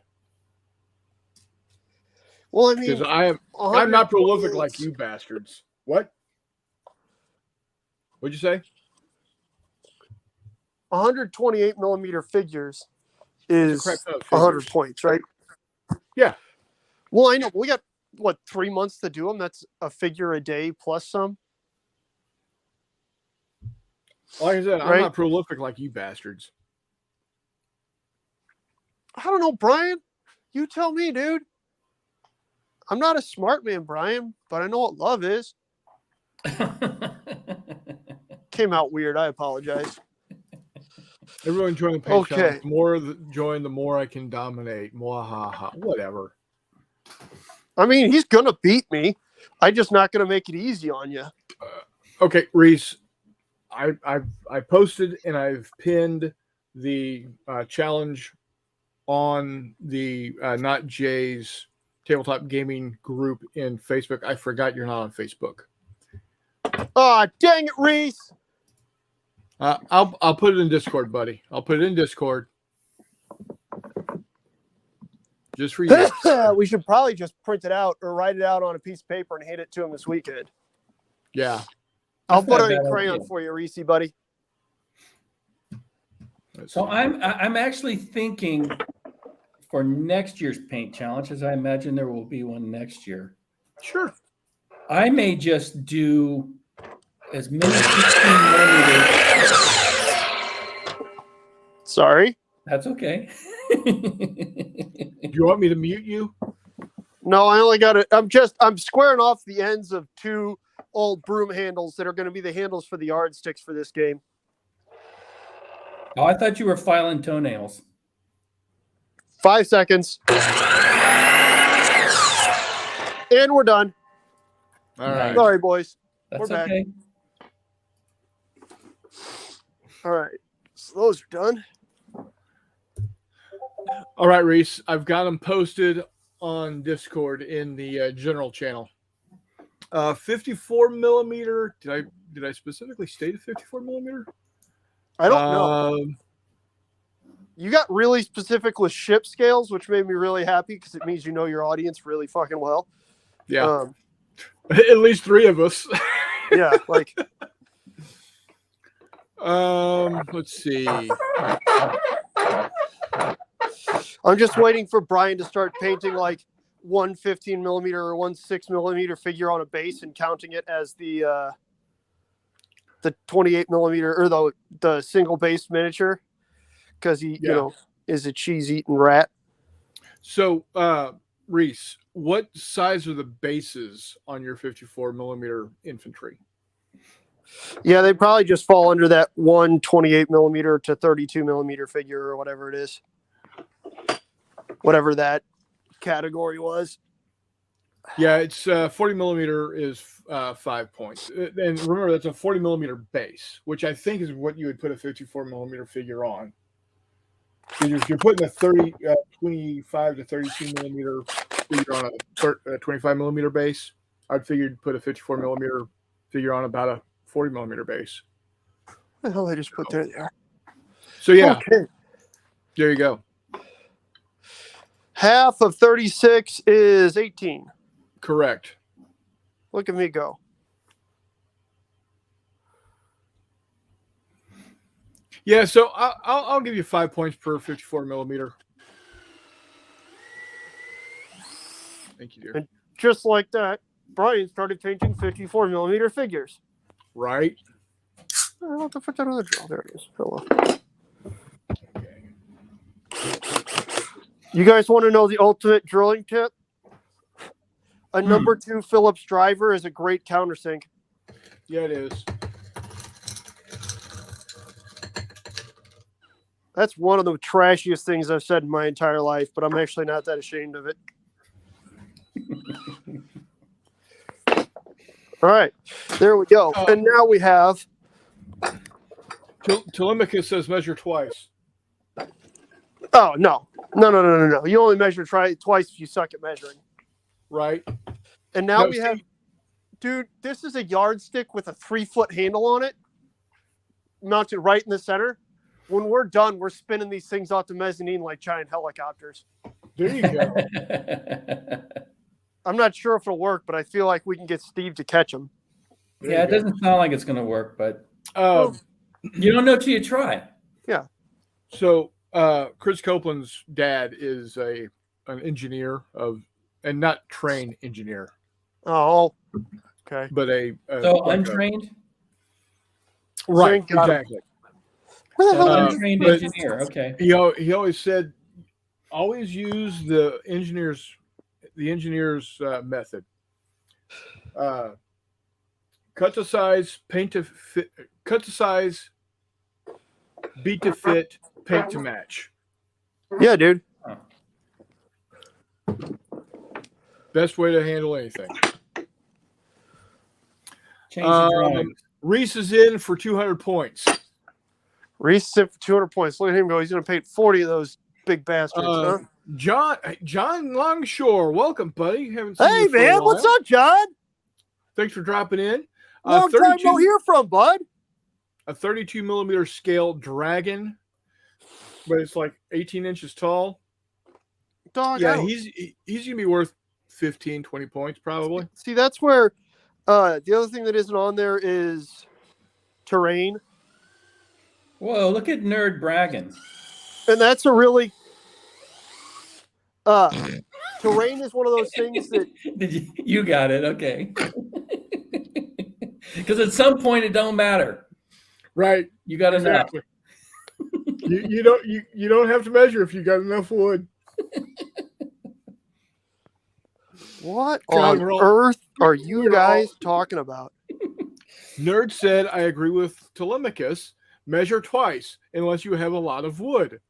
Well, I mean, because I'm 100 not prolific is- like you bastards. What? What'd you say? 128 millimeter figures is Crap ton of 100 figures. points, right? Yeah. Well, I know. We got, 3 months to do them? That's a figure a day plus some. Like I said, I'm Right. not prolific like you bastards. I don't know, Brian. You tell me, dude. I'm not a smart man, Brian, but I know what love is. Came out weird. I apologize. Everyone join the paint Okay. challenge. The more join, the more I can dominate. Mwahaha. Whatever. I mean, he's gonna beat me. I'm just not gonna make it easy on you. Okay, Reese. I posted and I've pinned the challenge on the Not Jay's tabletop gaming group in Facebook. I forgot you're not on Facebook. Oh, dang it, Reese. I'll put it in Discord, buddy. I'll put it in Discord. Just for you. We should probably just print it out or write it out on a piece of paper and hand it to him this weekend. Yeah. I'll That's not put a it in bad crayon idea. for you, Reese, buddy. So I'm actually thinking for next year's paint challenge, as I imagine there will be one next year. Sure. I may just do as many 16 millimeter. Sorry. That's okay. Do you want me to mute you? No, I only got it. I'm squaring off the ends of two old broom handles that are going to be the handles for the yardsticks for this game. Oh, I thought you were filing toenails. 5 seconds. And we're done. All right. Sorry, boys. That's We're back. okay. All right. So those are done. All right, Reese. I've got them posted on Discord in the general channel. 54 millimeter. Did I specifically state a 54 millimeter? I don't know. You got really specific with ship scales, which made me really happy because it means you know your audience really fucking well. Yeah. At least 3 of us. Yeah, like Let's see. I'm just waiting for Brian to start painting like 1 15 millimeter or 1 6 millimeter figure on a base and counting it as the 28 millimeter or the single base miniature because he you know is a cheese eating rat. So, Reese, what size are the bases on your 54 millimeter infantry? Yeah, they probably just fall under that 1 28 millimeter to 32 millimeter figure or whatever it is. Whatever that category was. Yeah, it's 40 millimeter is 5 points. And remember, that's a 40 millimeter base, which I think is what you would put a 54 millimeter figure on. If you're putting a 25 to 32 millimeter figure on a 25 millimeter base, I'd figure you'd put a 54 millimeter figure on about a 40 millimeter base. What the hell I just put there? So, yeah, Okay. there you go. Half of 36 is 18. Correct. Look at me go. Yeah, so I'll give you 5 points per 54 millimeter. Thank you, dear. And just like that, Brian started painting 54 millimeter figures. Right? What the fuck that other draw? There it is. Hello. You guys want to know the ultimate drilling tip? A number 2 Phillips driver is a great countersink. Yeah, it is. That's one of the trashiest things I've said in my entire life, but I'm actually not that ashamed of it. All right, there we go. And now we have. Telemachus says measure twice. Oh, no. You only measure twice if you suck at measuring. Right? And now No, we have. Dude, this is a yardstick with a 3-foot handle on it, mounted right in the center. When we're done, we're spinning these things off the mezzanine like giant helicopters. There you go. I'm not sure if it'll work, but I feel like we can get Steve to catch them. Yeah, it doesn't sound like it's going to work, but you don't know till you try. So Chris Copeland's dad is an engineer and not trained engineer, Oh, okay. but So untrained? right, Got it. exactly. Where the hell So did untrained but- engineer. Okay. He always said Always use the engineer's method. Cut to size, paint to fit. Cut to size, beat to fit, paint to match. Yeah, dude. Best way to handle anything. Change the drawings. Reese is in for 200 points. Reese sent for 200 points. Look at him go. He's going to paint 40 of those big bastards. Huh? John Longshore, welcome, buddy. Haven't seen Hey, you for a man. while. What's up, John? Thanks for dropping in. Long time no hear from, bud. A 32 millimeter scale dragon, but it's like 18 inches tall. Dog Yeah, out. he's gonna be worth 15, 20 points probably. See, that's where the other thing that isn't on there is terrain. Whoa, look at Nerd bragging. And that's a really terrain is one of those things that You got it, okay. Because at some point it don't matter. Right. You got enough. Exactly. you don't have to measure if you got enough wood. what God, on we're all- earth are you we're guys all- talking about? Nerd said, I agree with Telemachus. Measure twice unless you have a lot of wood.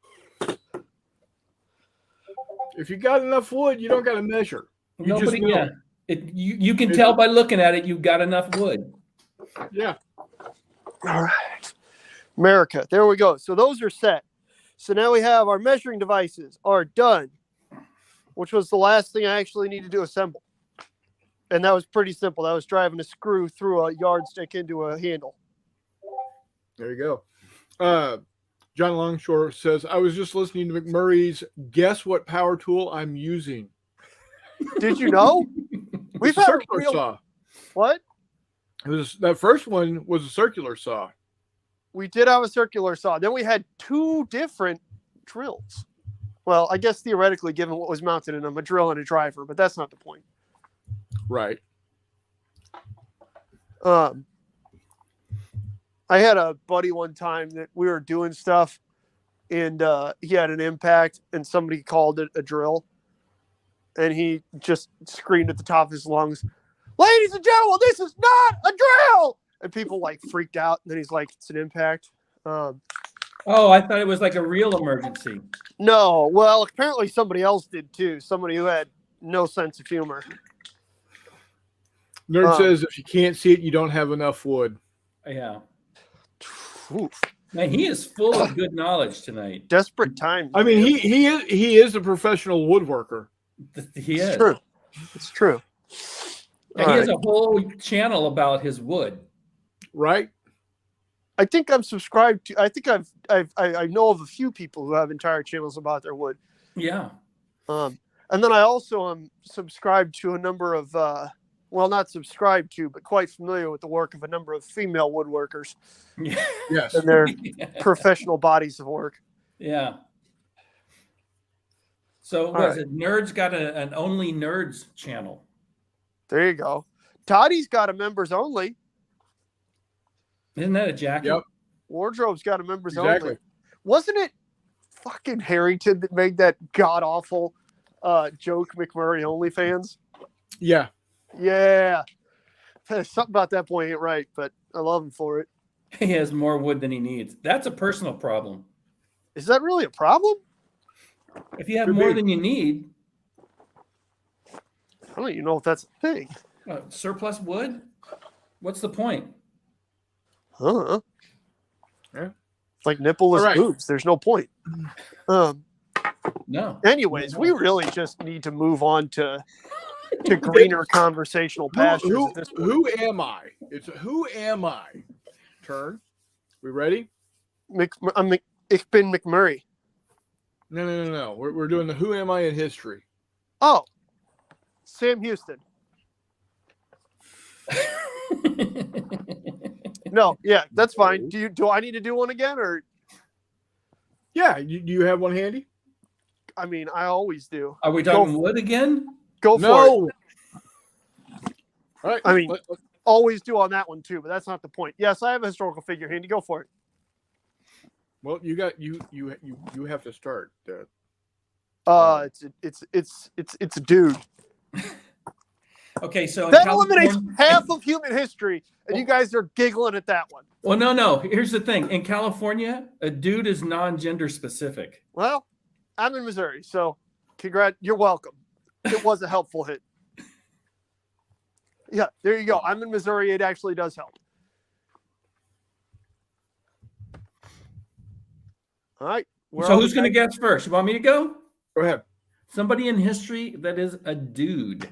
If you got enough wood, you don't got to measure. You just Nobody, know. yeah. You can tell by looking at it you've got enough wood. Yeah. All right. America. There we go. So those are set. So now we have our measuring devices are done, which was the last thing I actually needed to assemble. And that was pretty simple. That was driving a screw through a yardstick into a handle. There you go. John Longshore says, I was just listening to McMurray's Guess What Power Tool I'm Using. Did you know? We've It's a had a circular real saw. what? That first one was a circular saw. We did have a circular saw. Then we had two different drills. Well, I guess theoretically, given what was mounted in them, a drill and a driver, but that's not the point. Right. I had a buddy one time that we were doing stuff, and he had an impact, and somebody called it a drill, and he just screamed at the top of his lungs, "Ladies and gentlemen, this is not a drill!" And people like freaked out. And then he's like, "It's an impact." Oh, I thought it was like a real emergency. No, well, apparently somebody else did too. Somebody who had no sense of humor. Nerd says, if you can't see it, you don't have enough wood. Yeah. Oof. Man, he is full of good knowledge tonight. Desperate times. I mean, he is a professional woodworker. He It's is. true. It's true. And he has a whole channel about his wood. Right? I think I'm subscribed to. I think I know of a few people who have entire channels about their wood. Yeah. And then I also am subscribed to a number of, well, not subscribed to, but quite familiar with the work of a number of female woodworkers Yes. and their professional bodies of work. Yeah. So All was it Nerds got an Only Nerds channel? There you go. Toddy's got a members only. Isn't that a jacket? Yep. Wardrobe's got a members Exactly. only. Wasn't it fucking Harrington that made that god awful joke McMurray OnlyFans? Yeah. Yeah. Something about that boy ain't right, but I love him for it. He has more wood than he needs. That's a personal problem. Is that really a problem? If you have Could more be. than you need, I don't even know if that's a thing. surplus wood, what's the point? Huh? Yeah. It's like nippleless All right. boobs. There's no point. No. Anyways, we really just need to move on to greener conversational pastures. Who, at this point. who am I? It's a who am I turn. We ready? Ich bin McMurray. No. We're doing the who am I in history. Oh, Sam Houston. No, yeah, that's fine. Do I need to do one again, or Yeah. Do you have one handy? I mean, I always do. Are we talking wood again? Go for it. No. All right. I mean- let- Always do on that one too, but that's not the point. Yes, I have a historical figure handy. Go for it. well, you got you have to start. It's a dude. Okay, so in That eliminates California- half of human history, and you guys are giggling at that one. Well, no. Here's the thing: in California, a dude is non-gender specific. Well, I'm in Missouri, so you're welcome. It was a helpful hit. Yeah, there you go. I'm in Missouri. It actually does help. All right. So who's going to guess first? You want me to go? Go ahead. Somebody in history that is a dude.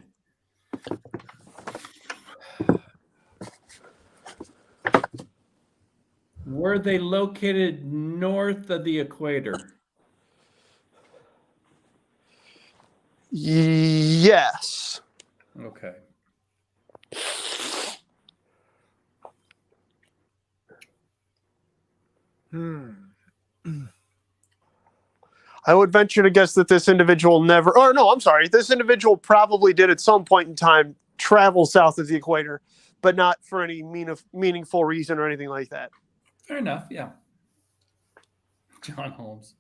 Were they located north of the equator? Yes. Okay. I would venture to guess that this individual this individual probably did at some point in time travel south of the equator, but not for any meaningful reason or anything like that. Fair enough. Yeah. John Holmes.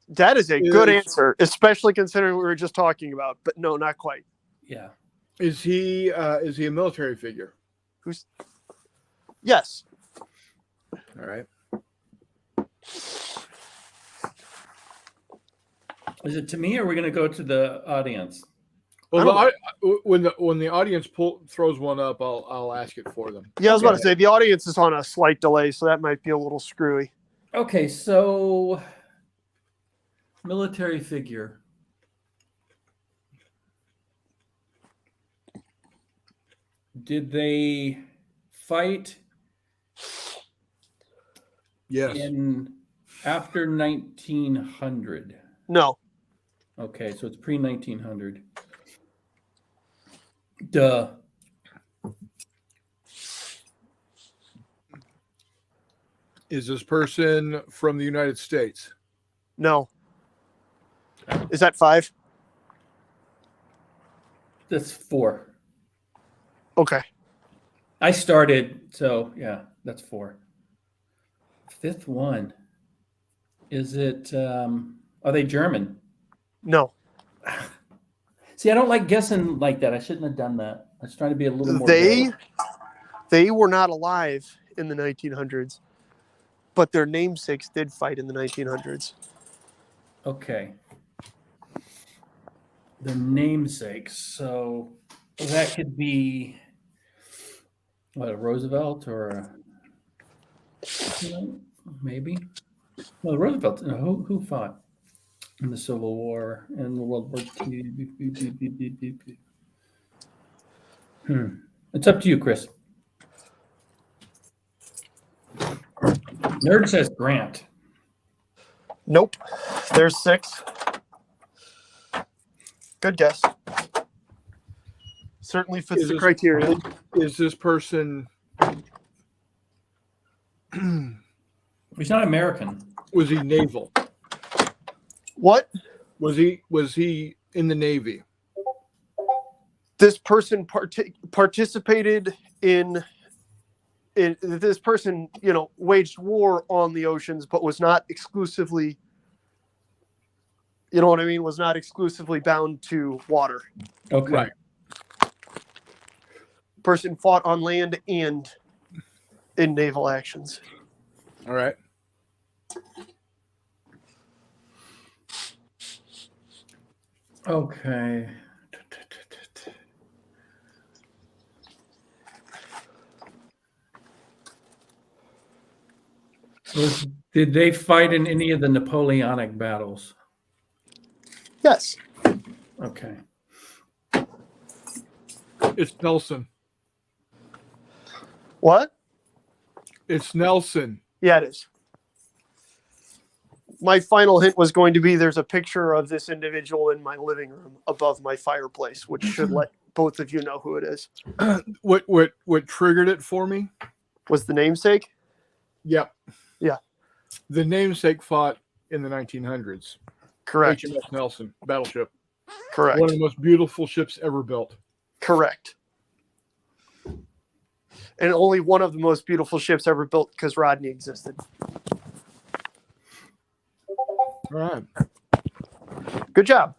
That is a good answer, especially considering what we were just talking about, but no, not quite. Yeah. Is he a military figure? Yes. All right. Is it to me, or are we going to go to the audience? Well, when the audience throws one up, I'll ask it for them. Yeah, I was about to say the audience is on a slight delay, so that might be a little screwy. Okay, so military figure. Did they fight Yes. after 1900? No. Okay, so it's pre-1900. Duh. Is this person from the United States? No. Is that 5? That's 4. Okay. I started, so yeah, that's 4. 5th one. Is it, are they German? No. See, I don't like guessing like that. I shouldn't have done that. I was trying to be a little more. They were not alive in the 1900s, but their namesakes did fight in the 1900s. Okay. The namesakes. So that could be what, a Roosevelt or maybe. Well, Roosevelt. No, who fought in the Civil War and World War II? It's up to you, Chris. Nerd says Grant. Nope. There's 6. Good guess. Certainly fits the criteria. Is this person? He's not American. Was he naval? What? Was he in the Navy? This person participated in this person, waged war on the oceans, but was not exclusively, was not exclusively bound to water. Okay. Right. Person fought on land and in naval actions. All right. Okay. Did they fight in any of the Napoleonic battles? Yes. Okay. It's Nelson. What? It's Nelson. Yeah, it is. My final hint was going to be there's a picture of this individual in my living room above my fireplace, which should let both of you know who it is. What triggered it for me? Was the namesake? Yep. Yeah. The namesake fought in the 1900s. Correct. HMS Nelson battleship. Correct. One of the most beautiful ships ever built. Correct. And only one of the most beautiful ships ever built because Rodney existed. All right. Good job.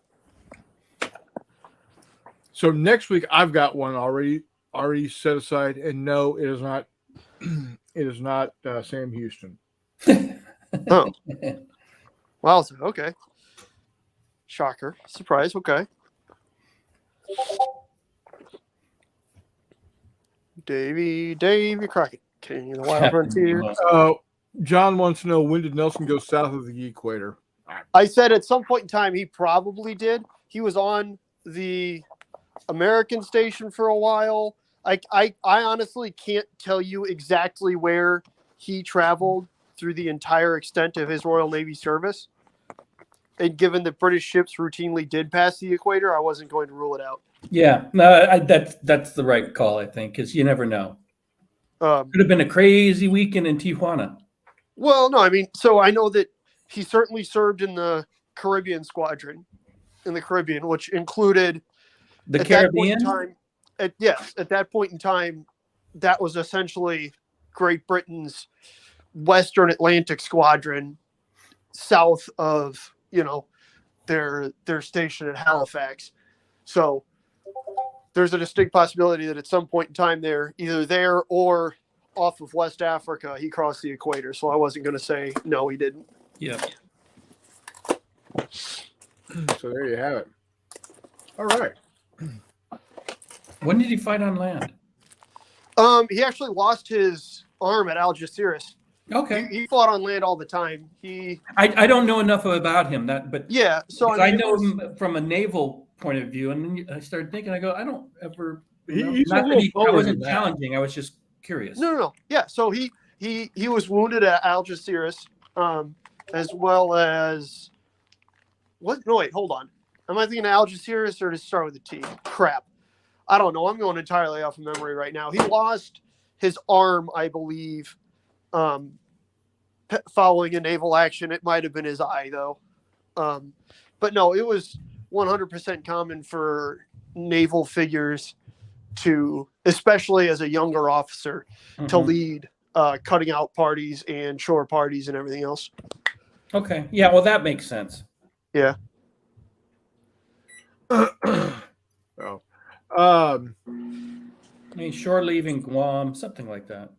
So next week I've got one already set aside, and no, it is not. It is not Sam Houston. Oh, wow. Okay. Shocker. Surprise. Okay. Davy Crockett, King of the Wild Frontier. John wants to know, when did Nelson go south of the equator? I said at some point in time he probably did. He was on the American station for a while. I honestly can't tell you exactly where he traveled through the entire extent of his Royal Navy service. And given that British ships routinely did pass the equator, I wasn't going to rule it out. Yeah, no, that's the right call, I think, because you never know. Could have been a crazy weekend in Tijuana. Well, no, I mean, so I know that he certainly served in the Caribbean squadron in the Caribbean, which included The Caribbean? At that point in time, that was essentially Great Britain's Western Atlantic squadron south of, their station at Halifax. So there's a distinct possibility that at some point in time there, either there or off of West Africa, he crossed the equator. So I wasn't going to say, no, he didn't. Yeah. So there you have it. All right. When did he fight on land? He actually lost his arm at Algeciras. Okay. He fought on land all the time. I don't know enough about him, but Yeah, so I know him from a naval point of view, and then I started thinking, I go, I don't ever. He's Not a that little I forward wasn't than that. challenging. I was just curious. No. Yeah, so he was wounded at Algeciras, as well as what? No, wait, hold on. Am I thinking Algeciras or to start with a T? Crap, I don't know. I'm going entirely off of memory right now. He lost his arm, I believe, following a naval action. It might have been his eye, though. But no, it was 100% common for naval figures to, especially as a younger officer, to lead cutting out parties and shore parties and everything else. Okay. Yeah, well, that makes sense. Yeah. Oh. I mean, shore leaving Guam, something like that.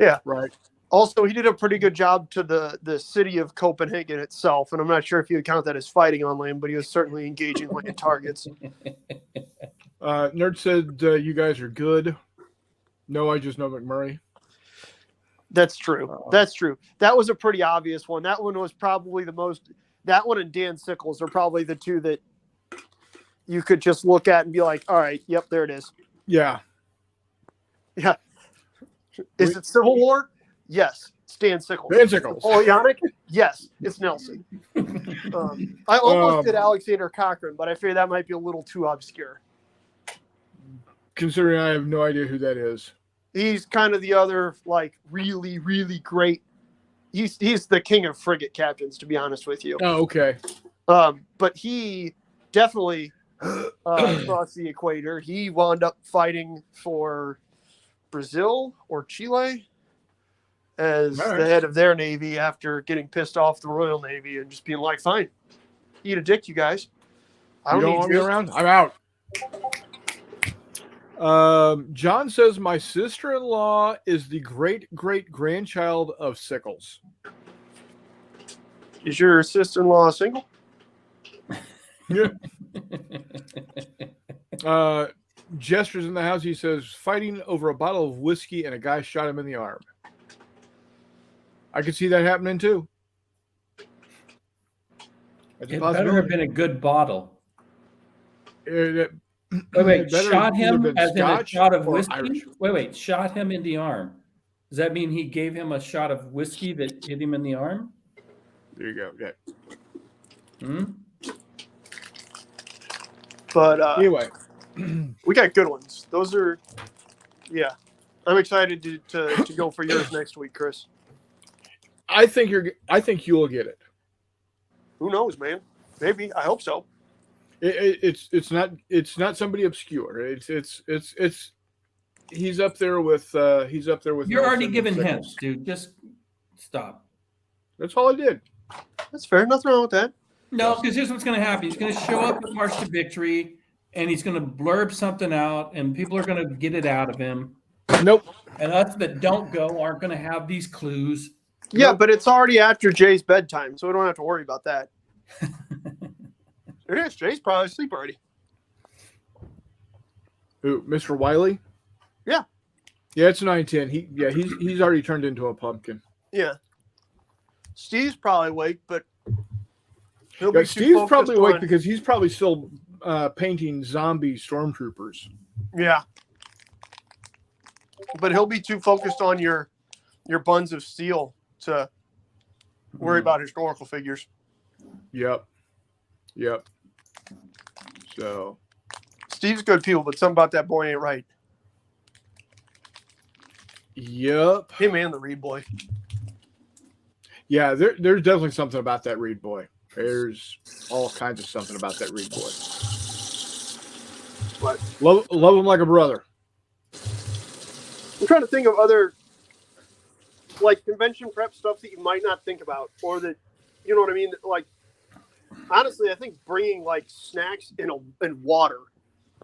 Yeah. Right. Also, he did a pretty good job to the city of Copenhagen itself, and I'm not sure if you would count that as fighting on land, but he was certainly engaging land targets. Nerd said you guys are good. No, I just know McMurray. That's true. That's true. That was a pretty obvious one. That one was probably the most. That one and Dan Sickles are probably the two that you could just look at and be like, all right, yep, there it is. Yeah. Yeah. Is it Civil War? Yes. It's Dan Sickles. Dan Sickles. Napoleonic? Yes. It's Nelson. I almost did Alexander Cochrane, but I fear that might be a little too obscure. Considering I have no idea who that is. He's kind of the other, like, really, really great. He's the king of frigate captains, to be honest with you. Oh, okay. But he definitely crossed the equator. He wound up fighting for Brazil or Chile as All right. the head of their navy after getting pissed off the Royal Navy and just being like, fine, eat a dick, you guys. I You don't don't want need me you. around? I'm out. John says my sister-in-law is the great-great-grandchild of Sickles. Is your sister-in-law single? Yeah. Jester's in the house. He says fighting over a bottle of whiskey and a guy shot him in the arm. I could see that happening too. That's a It better have possibility. been a good bottle. It Wait, better shot either him been as in a Scotch shot of or whiskey? Irish. Wait, shot him in the arm. Does that mean he gave him a shot of whiskey that hit him in the arm? There you go. Yeah. Hmm? But Anyway, we got good ones. Those are, yeah. I'm excited to go for yours next week, Chris. I think you'll get it. Who knows, man? Maybe. I hope so. It's not somebody obscure. It's he's up there with You're already Nelson giving and Sickles. hints, dude. Just stop. That's all I did. That's fair. Nothing wrong with that. No, because here's what's going to happen. He's going to show up at March to Victory, and he's going to blurb something out, and people are going to get it out of him. Nope. And us that don't go aren't going to have these clues. Yeah, Nope. but it's already after Jay's bedtime, so we don't have to worry about that. It is. Jay's probably asleep already. Who, Mr. Wiley? Yeah. Yeah, it's 9:10. He's already turned into a pumpkin. Yeah. Steve's probably awake, but he'll Yeah, be too Steve's focused probably awake on- because he's probably still painting zombie stormtroopers. Yeah. But he'll be too focused on your buns of steel to worry about historical figures. Yep. So, Steve's good people, but something about that boy ain't right. yep. Him and the Reed boy. Yeah, there's definitely something about that Reed boy. There's all kinds of something about that Reed boy. But Love him like a brother. I'm trying to think of other like convention prep stuff that you might not think about, or that you know what I mean. Like honestly, I think bringing like snacks and water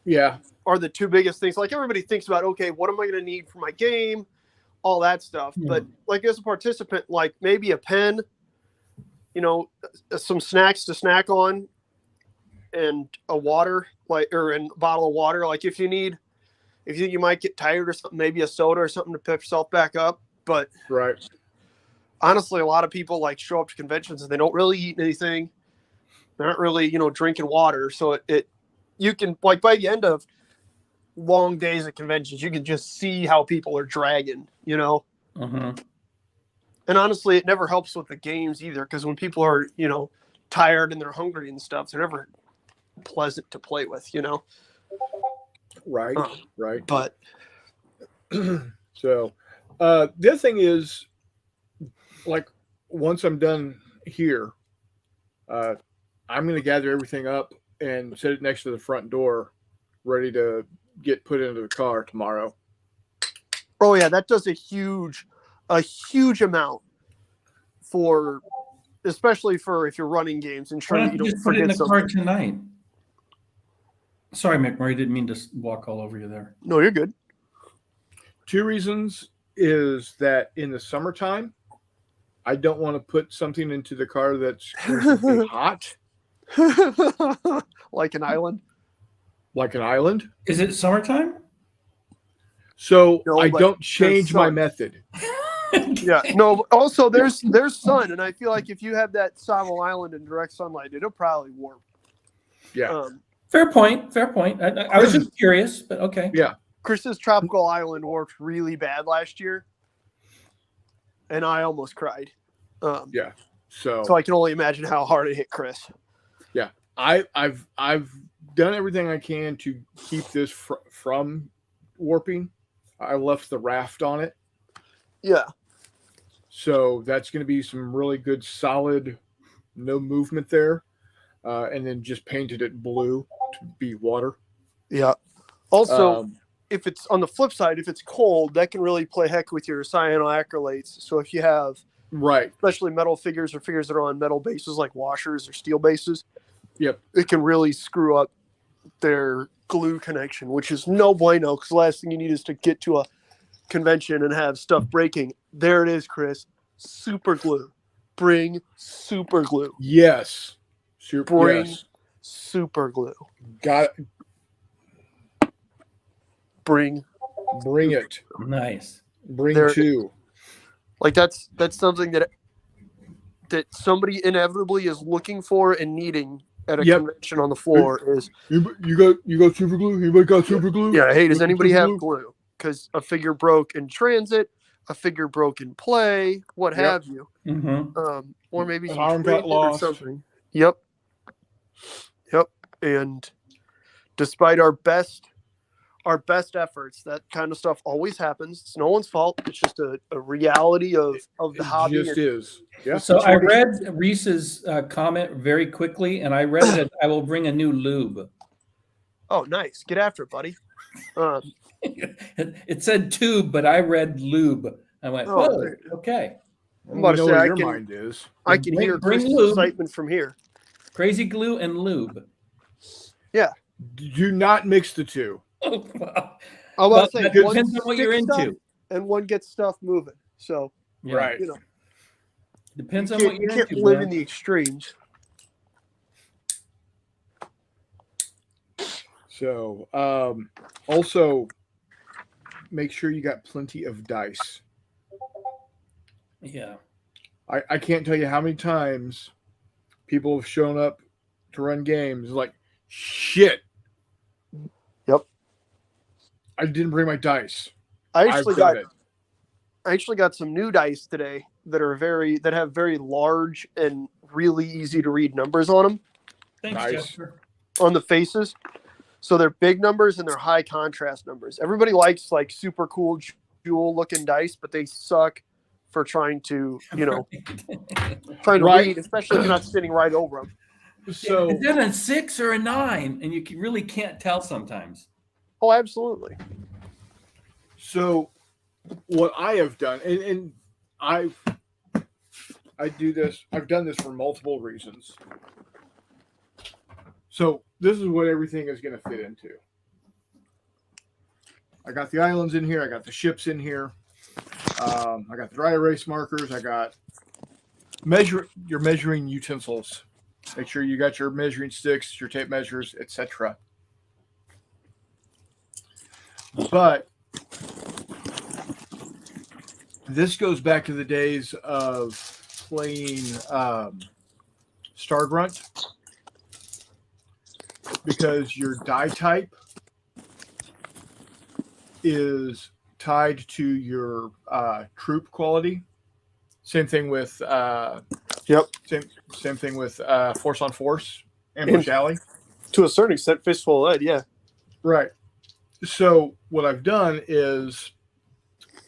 Yeah. are the two biggest things. Like everybody thinks about, okay, what am I going to need for my game, all that stuff. Yeah. But like as a participant, like maybe a pen, you know, some snacks to snack on, and a water, or a bottle of water. Like if you think you might get tired or something, maybe a soda or something to pick yourself back up. But Right. honestly, a lot of people like show up to conventions and they don't really eat anything. They're not really, drinking water. So you can, like, by the end of long days at conventions, you can just see how people are dragging, Mhm. And honestly, it never helps with the games either, because when people are, tired and they're hungry and stuff, they're never pleasant to play with, Right. Right. But So, the other thing is, like, once I'm done here, I'm going to gather everything up and set it next to the front door, ready to get put into the car tomorrow. oh yeah, that does a huge amount for, especially for if you're running games and Why sure that don't you you don't just put it in forget the car something. tonight? Sorry, McMurray, didn't mean to walk all over you there. No, you're good. 2 reasons is that in the summertime, I don't want to put something into the car that's going to be hot, Like an island. like an island. Is it summertime? So No, I but don't change my sun. method. Yeah. No. but Also, there's sun, and I feel like if you have that Savile Island in direct sunlight, it'll probably warp. Yeah. Fair point. I was just curious, but okay. Yeah. Chris's tropical island warped really bad last year, and I almost cried. Yeah. So So I can only imagine how hard it hit Chris. I've done everything I can to keep this from warping. I left the raft on it, Yeah. so that's going to be some really good, solid, no movement there, and then just painted it blue to be water. Yeah. Also, Um, if it's on the flip side, if it's cold, that can really play heck with your cyanoacrylates. So if you have, right. especially metal figures or figures that are on metal bases like washers or steel bases, Yep. it can really screw up their glue connection, which is no bueno, because the last thing you need is to get to a convention and have stuff breaking. There it is, Chris. Super glue. Bring super glue. Yes. Bring Yes. super glue. Got Bring it. Nice. Bring There- 2. like that's something that somebody inevitably is looking for and needing at a Yep. convention on the floor is, You got super glue? Anybody got super glue? yeah, hey, does Super anybody have glue? glue? Because a figure broke in transit, a figure broke in play, what Yep. have you. Mm-hmm. Or maybe An some arm got trinket or lost. something. Yep. And despite our best efforts, that kind of stuff always happens. It's no one's fault. It's just a reality of the It hobby. just and- is. Yeah. So I read Reese's comment very quickly, and I read it as I will bring a new lube. Oh, nice. Get after it, buddy. It said tube, but I read lube. I went, Oh, whoa, there- okay. I'm about We to know say, where I your can- mind is. I can Bring- hear bring Chris's lube. excitement from here. Crazy glue and lube. Do not mix the two. Well, I was about to that say one depends on what you're sticks stuff into. and one gets stuff moving. So Yeah. Right. you know, Depends you on what can't, you're you can't into. live man. in the extremes. So, also make sure you got plenty of dice. Yeah. I can't tell you how many times people have shown up to run games like, shit. Yep. I didn't bring my dice. I I've actually done got it. I actually got some new dice today that have very large and really easy to read numbers on them Thanks, Nice. Jester. on the faces. So they're big numbers and they're high contrast numbers. Everybody likes like super cool jewel looking dice, but they suck for trying to, trying to Right. read, especially if you're not sitting right over them. So, Is it a 6 or a 9? And you really can't tell sometimes. Oh, absolutely. so what I have done, and I do this. I've done this for multiple reasons. So this is what everything is going to fit into. I got the islands in here. I got the ships in here. I got the dry erase markers. I got your measuring utensils. Make sure you got your measuring sticks, your tape measures, etc. But this goes back to the days of playing Star Grunt, because your die type is tied to your troop quality. Same thing with same thing with force on force, ambush alley. To a certain extent, fistful of lead, yeah. Right. So what I've done is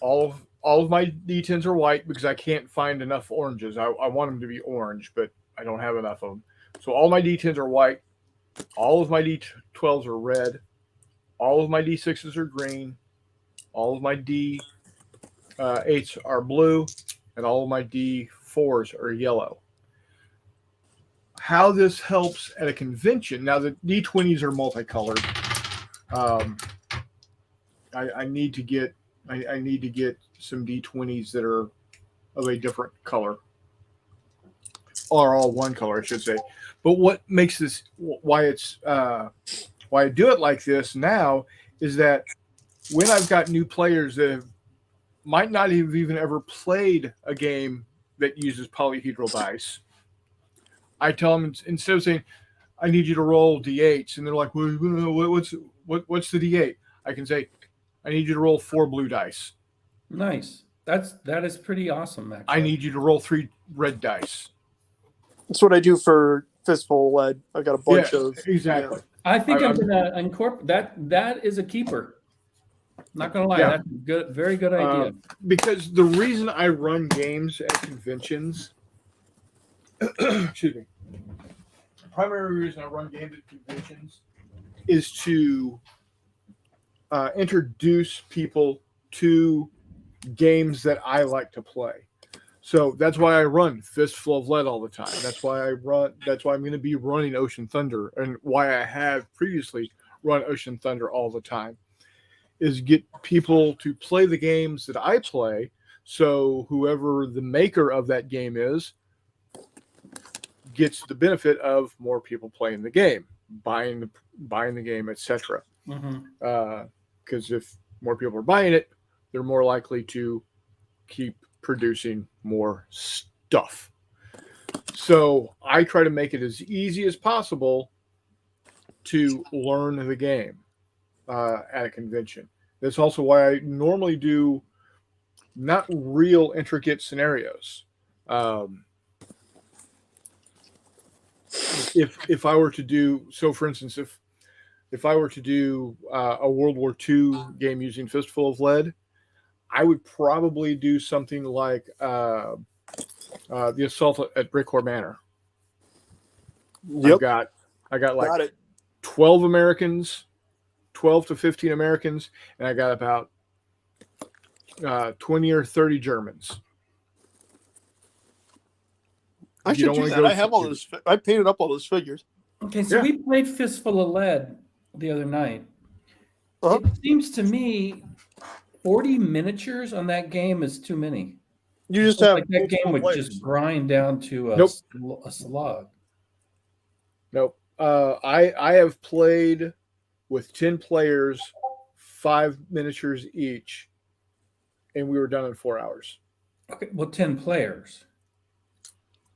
all of my D10s are white because I can't find enough oranges. I want them to be orange, but I don't have enough of them. So all my D10s are white. All of my D12s are red. All of my D6s are green. All of my D8s are blue. And all of my D4s are yellow. How this helps at a convention, now the D20s are multicolored. I need to get some D20s that are of a different color, or all one color, I should say. But what makes this why I do it like this now is that when I've got new players that might not have even ever played a game that uses polyhedral dice, I tell them, instead of saying, I need you to roll D8s, and they're like, what's the D8? I can say, I need you to roll 4 blue dice. Nice. That is pretty awesome, actually. I need you to roll 3 red dice. That's what I do for fistful of lead. I've got a bunch of exactly. I think I'm going to incorporate that. That is a keeper. Not going to lie. Yeah. That's a good, very good idea. Because the reason I run games at conventions, excuse me, the primary reason I run games at conventions is to introduce people to games that I like to play. So that's why I run Fistful of Lead all the time. That's why I'm going to be running Ocean Thunder, and why I have previously run Ocean Thunder all the time, is get people to play the games that I play. So whoever the maker of that game is gets the benefit of more people playing the game, buying the game, etc. Because if more people are buying it, they're more likely to keep producing more stuff. So I try to make it as easy as possible to learn the game at a convention. That's also why I normally do not real intricate scenarios. If I were to do, so for instance, if I were to do a World War II game using Fistful of Lead, I would probably do something like the assault at Brickhour Manor. Yep. I got like Got it. 12 Americans, 12 to 15 Americans, and I got about 20 or 30 Germans. I You should don't do wanna that. go I have all figures. those. I painted up all those figures. Okay, so Yeah. we played Fistful of Lead the other night. Uh-huh. It seems to me 40 miniatures on that game is too many. You It just feels have like that game multiple would players. just grind down to Nope. a slog. Nope. I have played with 10 players, 5 miniatures each, and we were done in 4 hours. Okay, well, 10 players.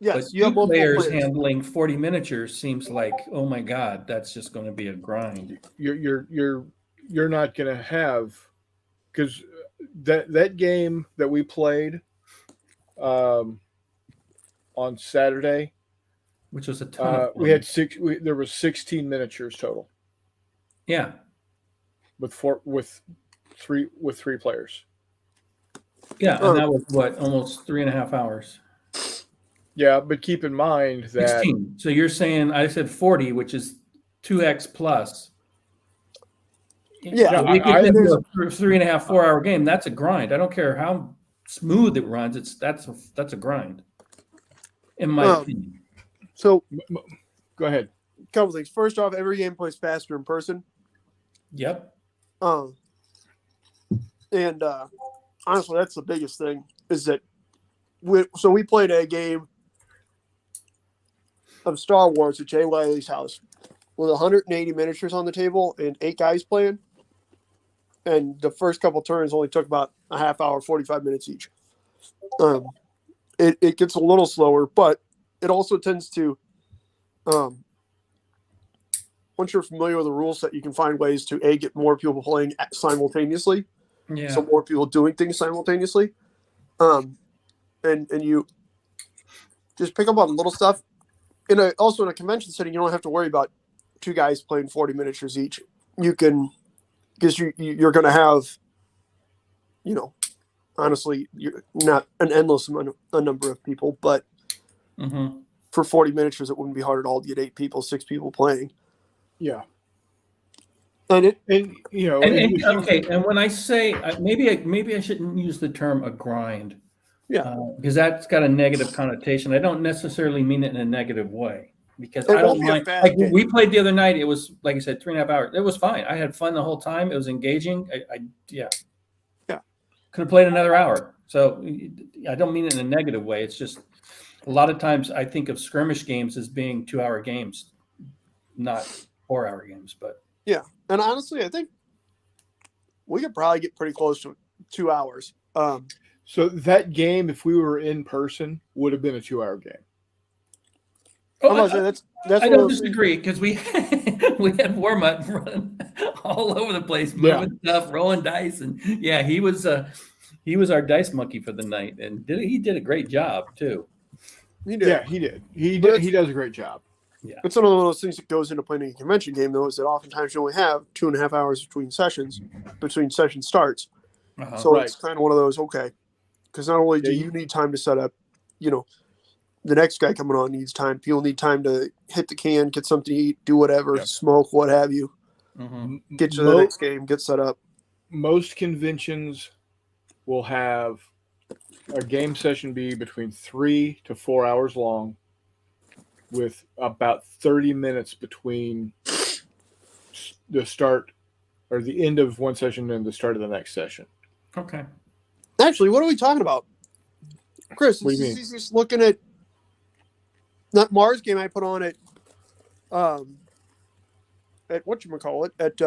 Yes, But you have two multiple players players. handling 40 miniatures seems like, oh my God, that's just going to be a grind. You're not going to have, because that game that we played on Saturday, Which was a ton of fun. we had there was 16 miniatures total Yeah. with three players. Yeah. And that was what, almost 3.5 hours. Yeah, but keep in mind that 16. So you're saying I said 40, which is 2x plus. Yeah, we get into a 3.5, 4 hour game. That's a grind. I don't care how smooth it runs. That's a grind, in my opinion. So, go ahead. a couple things. First off, every game plays faster in person. Yep. And honestly, that's the biggest thing. Is that we played a game of Star Wars at Jay Wiley's house with 180 miniatures on the table and 8 guys playing. And the first couple turns only took about a half hour, 45 minutes each. It gets a little slower, but it also tends to, once you're familiar with the rule set, you can find ways to get more people playing simultaneously. Yeah. So more people doing things simultaneously. And you just pick up on little stuff. Also in a convention setting, you don't have to worry about 2 guys playing 40 miniatures each. You can, because you're going to have, honestly, you're not an endless number of people, but for 40 miniatures, it wouldn't be hard at all to get 8 people, 6 people playing. Yeah. And And when I say maybe I shouldn't use the term a grind, because that's got a negative connotation. I don't necessarily mean it in a negative way, because I don't mind. Like we played the other night, it was like I said, 3.5 hours. It was fine. I had fun the whole time. It was engaging. Yeah. Could have played another hour. So I don't mean it in a negative way. It's just a lot of times I think of skirmish games as being 2-hour games, not 4-hour games. But yeah, and honestly, I think we could probably get pretty close to 2 hours. So that game, if we were in person, would have been a 2-hour game. That's I don't disagree, because we had Warmutt running all over the place, moving stuff, rolling dice, and he was our dice monkey for the night, and he did a great job too. He did. Yeah, he did. He does a great job. Yeah, it's one of those things that goes into playing a convention game, though, is that oftentimes you only have 2.5 hours between session starts. So it's kind of one of those, okay, because not only do you need time to set up, the next guy coming on needs time. People need time to hit the can, get something to eat, do whatever, smoke, what have you. Get to the next game, get set up. Most conventions will have a game session be between 3 to 4 hours long, with about 30 minutes between the start or the end of one session and the start of the next session. Okay. Actually, what are we talking about? Chris, what do you mean? He's just looking at that Mars game I put on at whatchamacallit, at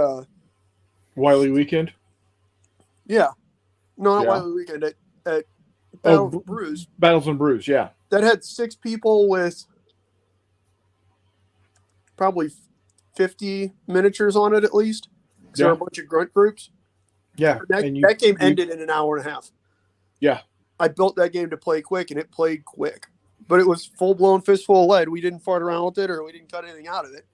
Wiley Weekend? Yeah. No, not Wiley Weekend, at Battles and Brews. Battles and Brews, yeah. That had 6 people with probably 50 miniatures on it at least. There are a bunch of grunt groups. Yeah. That game ended in an hour and a half. Yeah. I built that game to play quick, and it played quick. But it was full-blown Fistful of Lead. We didn't fart around with it, or we didn't cut anything out of it.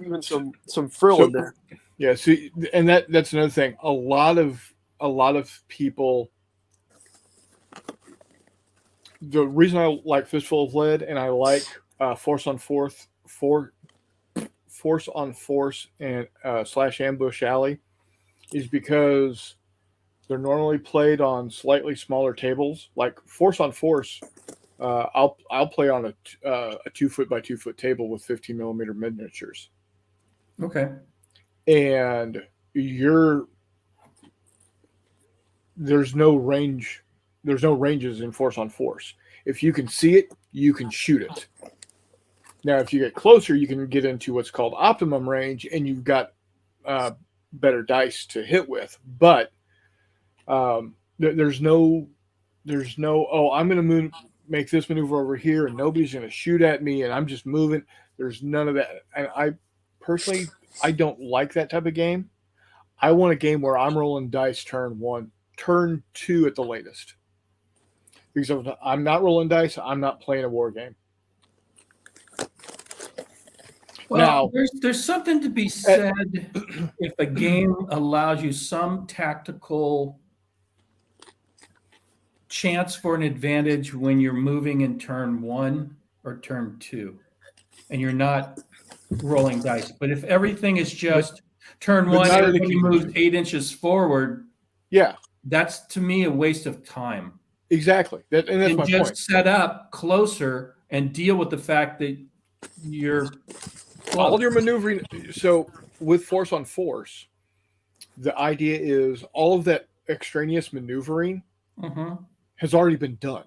Even some frill in there. Yeah, see, and that's another thing. A lot of people. The reason I like Fistful of Lead and I like Force on Force and / Ambush Alley is because they're normally played on slightly smaller tables. Like Force on Force I'll play on a 2 foot by 2 foot table with 15 millimeter miniatures, Okay. and there's no range. There's no ranges in force on force. If you can see it, you can shoot it. Now, if you get closer, you can get into what's called optimum range, and you've got better dice to hit with. But there's no. Oh, I'm going to make this maneuver over here, and nobody's going to shoot at me, and I'm just moving. There's none of that. And I personally, I don't like that type of game. I want a game where I'm rolling dice turn 1, turn 2 at the latest. Because if I'm not rolling dice, I'm not playing a war game. Well, Now, there's something to be said if a game allows you some tactical chance for an advantage when you're moving in turn 1 or turn 2, and you're not rolling dice. But if everything is just turn 1, everybody moves 8 inches forward, yeah, that's to me a waste of time. Exactly. And that's my just point. Set up closer and deal with the fact that you're all your maneuvering. So with force on force, the idea is all of that extraneous maneuvering has already been done.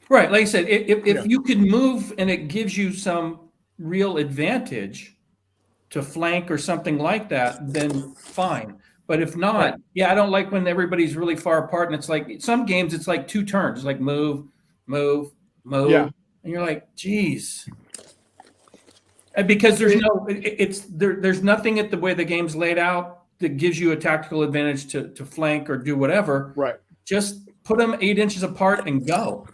Right. Like I said, if you can move and it gives you some real advantage to flank or something like that, then fine. But if not, right. I don't like when everybody's really far apart and it's like some games, it's like 2 turns, it's like move. Yeah. And you're like, geez. And because there's nothing at the way the game's laid out that gives you a tactical advantage to flank or do whatever. Right. Just put them 8 inches apart and go.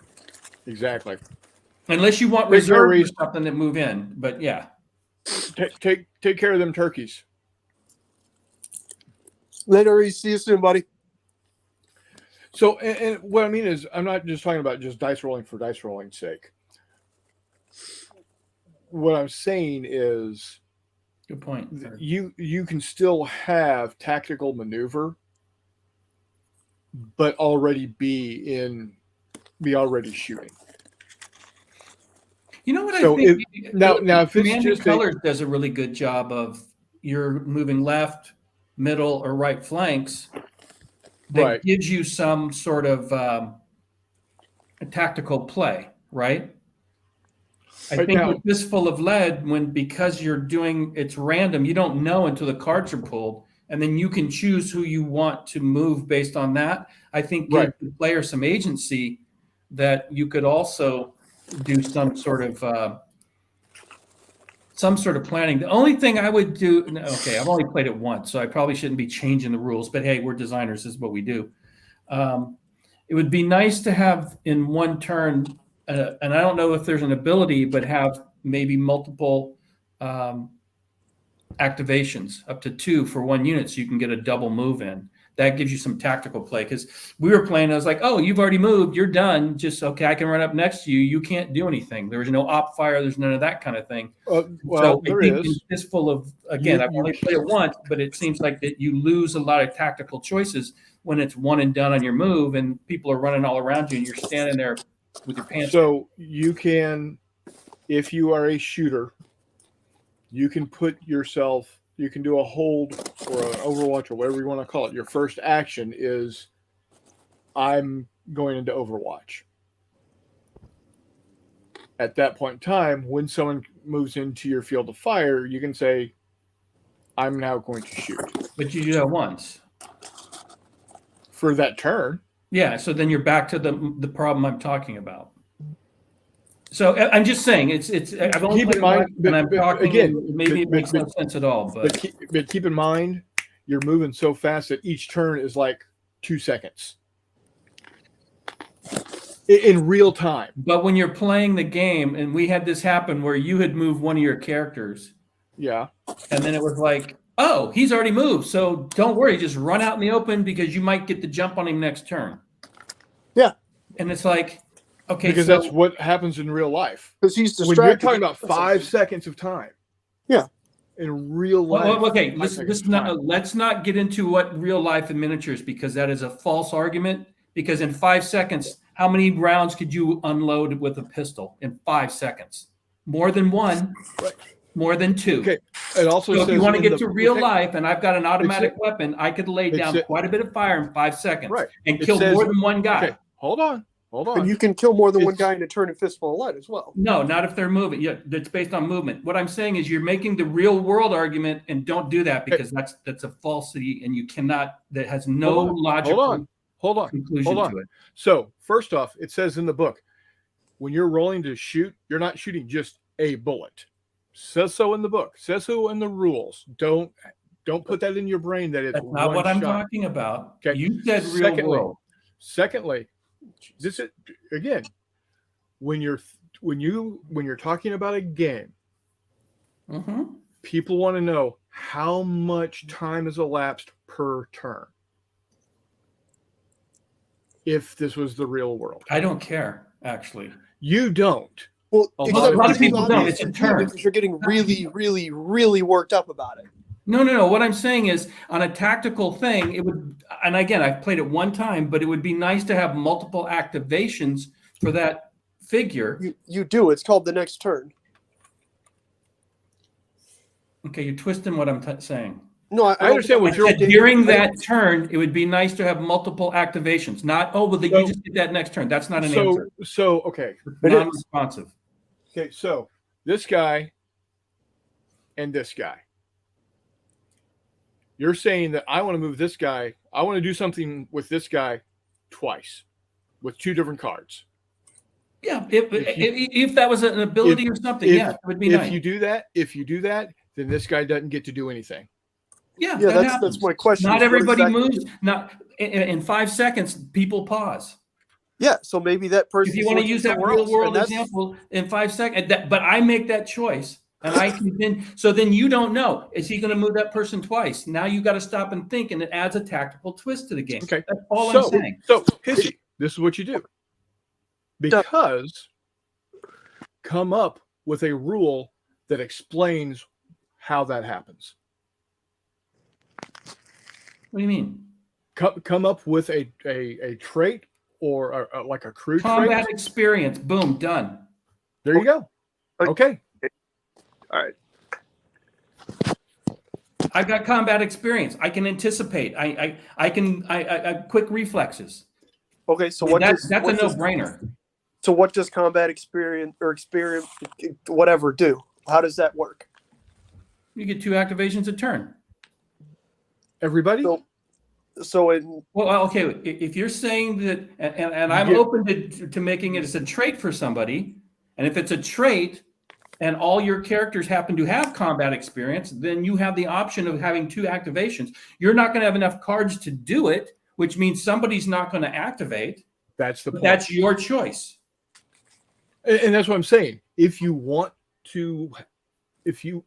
Exactly. Unless you want reserve or something that move in, but yeah. Take care of them turkeys. Later, see you soon, buddy. So, and what I mean is, I'm not just talking about just dice rolling for dice rolling's sake. What I'm saying is, good point. You can still have tactical maneuver, but already be already shooting. You know what I think? If it's Command just Colors does a really good job of you're moving left, middle, or right flanks. That gives you some sort of a tactical play, right? I think with Fistful of Lead, because you're doing it's random, you don't know until the cards are pulled, and then you can choose who you want to move based on that. I think give the player some agency that you could also do some sort of planning. The only thing I would do, I've only played it once, so I probably shouldn't be changing the rules, but hey, we're designers, this is what we do. It would be nice to have in one turn, and I don't know if there's an ability, but have maybe multiple activations, up to 2 for 1 unit, so you can get a double move in. That gives you some tactical play, because we were playing, I was like, oh, you've already moved, you're done, just okay, I can run up next to you, you can't do anything. There's no op fire, there's none of that kind of thing. So there is. It's full of, again, I've only played it once, but it seems like that you lose a lot of tactical choices when it's one and done on your move and people are running all around you and you're standing there with your pants. So you can, if you are a shooter, you can you can do a hold or an overwatch or whatever you want to call it. Your first action is, I'm going into Overwatch. At that point in time, when someone moves into your field of fire, you can say, I'm now going to shoot. But you do that once. For that turn. Yeah, so then you're back to the problem I'm talking about. So I'm just saying, I've only played one, and I'm talking again. Maybe it makes no sense at all. But keep in mind, you're moving so fast that each turn is like 2 seconds in real time. But when you're playing the game, and we had this happen where you had moved one of your characters, and then it was like, oh, he's already moved, so don't worry, just run out in the open because you might get the jump on him next turn. Yeah, and it's like. Okay, because that's what happens in real life. Because he's distracted. When you're talking about 5 seconds of time. Yeah. In real life. Well, okay, let's not get into what real life in miniatures, because that is a false argument. Because in 5 seconds, how many rounds could you unload with a pistol in 5 seconds? More than one, Right. more than two. Okay. It also So says if you want to in get the- to real okay, life, and I've got an automatic It's- weapon, I could lay it's down a- quite a bit of fire in 5 seconds Right. and It kill says- more than one guy. Okay, hold on. And you can kill more than one It's- guy in a turn in Fistful of Lead as well. No, not if they're moving. Yeah, that's based on movement. What I'm saying is you're making the real world argument, and don't do that because that's a falsity, and you cannot. That has no Hold on, logical Hold on. conclusion Hold on. to it. So first off, it says in the book, when you're rolling to shoot, you're not shooting just a bullet. Says so in the book. Says so in the rules. Don't put that in your brain that it's That's not one what I'm shot. talking about. Okay. You said real world. Secondly, this is again when you're talking about a game, Mhm. people want to know how much time has elapsed per turn. If this was the real world, I don't care actually. you don't. Well, A except lot for of people you, don't. obviously, It's a turn. because you're getting really, really, really worked up about it. No. What I'm saying is on a tactical thing, it would, and again, I've played it one time, but it would be nice to have multiple activations for that figure. You do. It's called the next turn. Okay, you're twisting what I'm saying. No, I I understand what I you're. said during that turn, it would be nice to have multiple activations. Not, oh, well, you So- just get that next turn. That's not an answer. So okay. It is. Non-responsive. Okay, so this guy and this guy. You're saying that I want to move this guy. I want to do something with this guy twice with two different cards. Yeah, If if that was an ability or something, yeah, it would be If nice. you do that, then this guy doesn't get to do anything. Yeah, Yeah, that that's happens. my question. Not is what everybody exactly- moves. Not in 5 seconds, people pause. Yeah, so maybe that person. If you want to use that real world example in 5 seconds, but I make that choice, and I can then. So then you don't know, is he going to move that person twice? Now you got to stop and think, and it adds a tactical twist to the game. Okay. That's all so, I'm saying. So, Pissy, this is what you do. Because come up with a rule that explains how that happens. What do you mean? Come up with a trait or like a crew Combat trait. experience. Boom, done. There you go. Okay. All right. I've got combat experience. I can anticipate. I can quick reflexes. Okay, so what? That's does, a what does- no-brainer. So what does combat experience whatever do? How does that work? You get 2 activations a turn. Everybody. So in Well, okay. If you're saying that, and I'm Yeah. open to making it as a trait for somebody, and if it's a trait, and all your characters happen to have combat experience, then you have the option of having 2 activations. You're not going to have enough cards to do it, which means somebody's not going to activate. That's the But point. that's your choice. And that's what I'm saying. If you want to,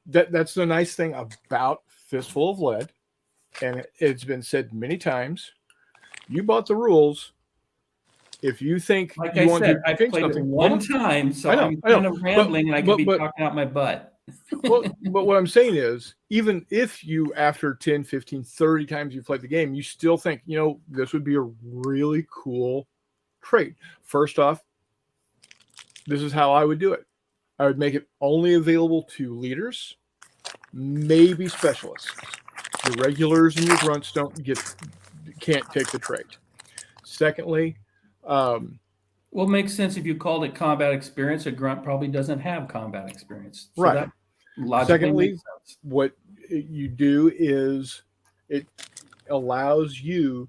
that's the nice thing about Fistful of Lead, and it's been said many times. You bought the rules. If you think Like you I want said, to I've change played it something, one time, so I know, I'm I know. kind of rambling, and I could be but- talking out my butt. but what I'm saying is, even if you, after 10, 15, 30 times you played the game, you still think, this would be a really cool trait. First off, this is how I would do it. I would make it only available to leaders, maybe specialists. Your regulars and your grunts can't take the trait. Secondly, Well, it makes sense if you called it combat experience. A grunt probably doesn't have combat experience. So Right. that logically Secondly, makes sense. what you do is it allows you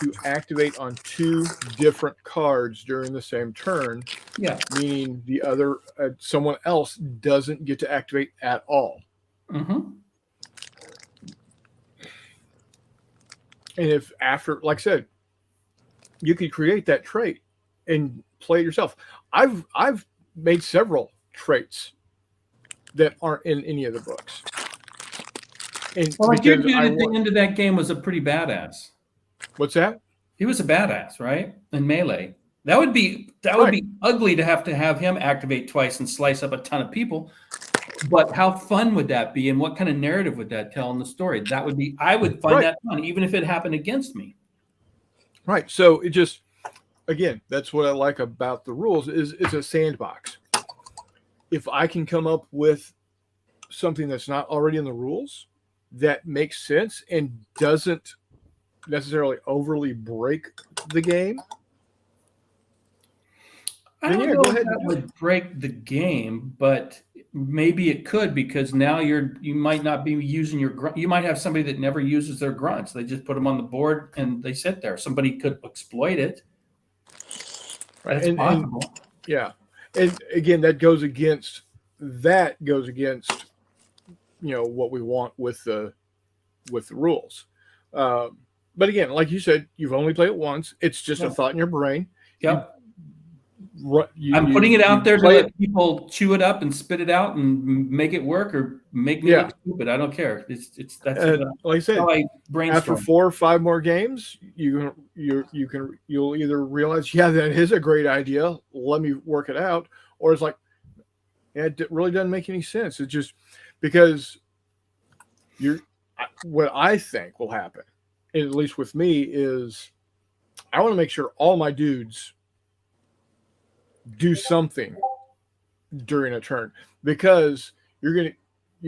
to activate on 2 different cards during the same turn, Yeah. meaning the other someone else doesn't get to activate at all. Mm-hmm. And if after, like I said, you could create that trait and play it yourself. I've made several traits that aren't in any of the books. And Well, like your because dude I at the want- end of that game was a pretty badass. what's that? He was a badass, right? In Melee. That would be ugly to have him activate twice and slice up a ton of people. But how fun would that be, and what kind of narrative would that tell in the story? I would find Right. that fun, even if it happened against me. Right. So again, that's what I like about the rules is it's a sandbox. If I can come up with something that's not already in the rules that makes sense and doesn't necessarily overly break the game, I then don't yeah, know go if ahead that and do it. would break the game, but maybe it could because now you might not be using your grunt. You might have somebody that never uses their grunts. They just put them on the board and they sit there. Somebody could exploit it. Right. That's And possible. yeah. And again, that goes against what we want with the rules. But again, like you said, you've only played it once. It's just a Yeah. thought in your brain. Yep. You I'm putting it out there to play it. let people chew it up and spit it out and make it work or make me Yeah. look stupid. I don't care. That's Like I said, how I after brainstorm. 4 or 5 more games, you'll either realize, yeah, that is a great idea. Let me work it out, or it's like, yeah, it really doesn't make any sense. It's just because what I think will happen, at least with me, is I want to make sure all my dudes do something during a turn because you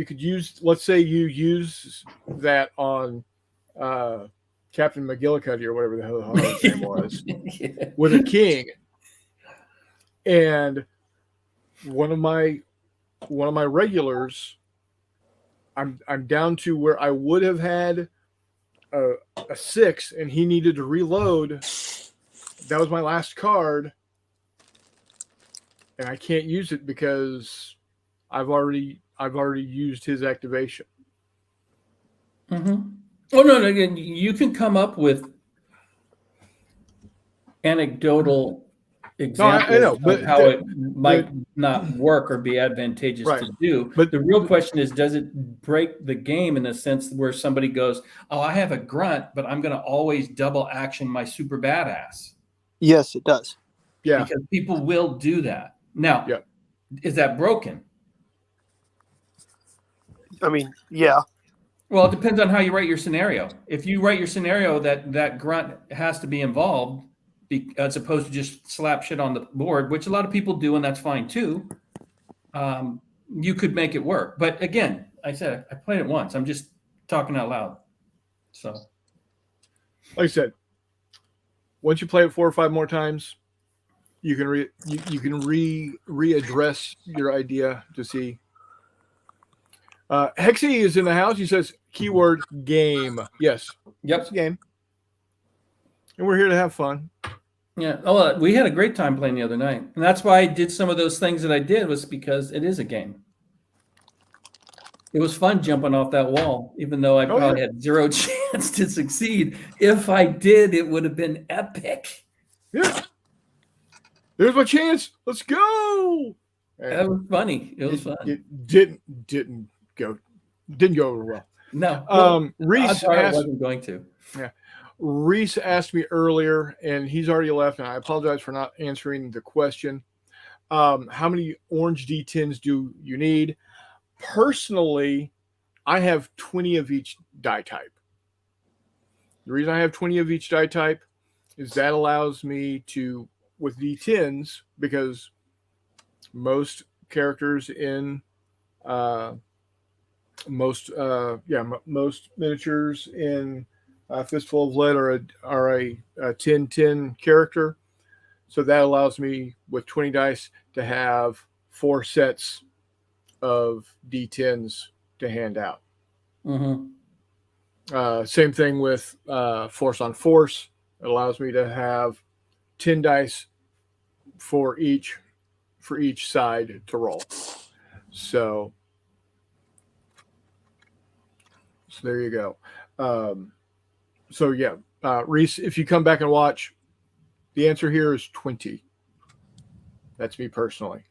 could use, let's say you use that on Captain McGillicuddy or whatever the hell his name was Yeah. with a king, and one of my regulars, I'm down to where I would have had a 6 and he needed to reload. That was my last card, and I can't use it because I've already used his activation. Mm-hmm. Oh no! Again, you can come up with anecdotal examples I know, of but how it might not work or be advantageous Right. to do. But the real question is, does it break the game in a sense where somebody goes, "Oh, I have a grunt, but I'm going to always double action my super badass." Yes, it does. yeah, Because people will do that. Now, Yeah. is that broken? I mean, yeah. Well, it depends on how you write your scenario. If you write your scenario that grunt has to be involved, as opposed to just slap shit on the board, which a lot of people do, and that's fine too, you could make it work. But again, I said I played it once. I'm just talking out loud. So, like I said, once you play it 4 or 5 more times, you can readdress your idea to see. Hexy is in the house. He says, keyword game. Yes. yep. It's a game. And we're here to have fun. Yeah. Oh, we had a great time playing the other night, and that's why I did some of those things that I did was because it is a game. It was fun jumping off that wall, even though I probably had 0 chance to succeed. If I did, it would have been epic. Yeah. There's my chance. Let's go. And That was funny. It was fun. It didn't go over well. No. Reese I asked, wasn't going to. Reese asked me earlier, and he's already left, and I apologize for not answering the question. How many orange D10s do you need? Personally, I have 20 of each die type. The reason I have 20 of each die type is that allows me to, with D10s, because most characters in most miniatures in Fistful of Lead are a 10-10 character. So that allows me with 20 dice to have 4 sets of D10s to hand out. Mm-hmm. Same thing with Force on Force. It allows me to have 10 dice for each side to roll. So there you go. Reese, if you come back and watch, the answer here is 20. That's me personally.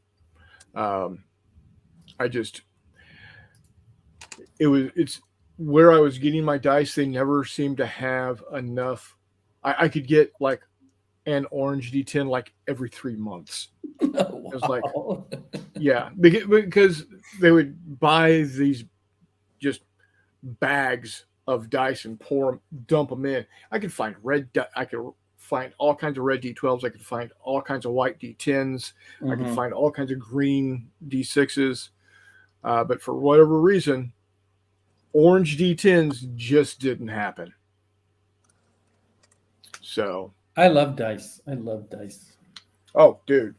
It's where I was getting my dice. They never seemed to have enough. I could get like an orange D10 like every 3 months. Wow. It was like, yeah, because they would buy these just bags of dice and dump them in. I could find red. I could find all kinds of red D12s. I could find all kinds of white D10s. I could Mhm. find all kinds of green D6s. But for whatever reason, orange D10s just didn't happen. So, I love dice. I love dice. oh, dude,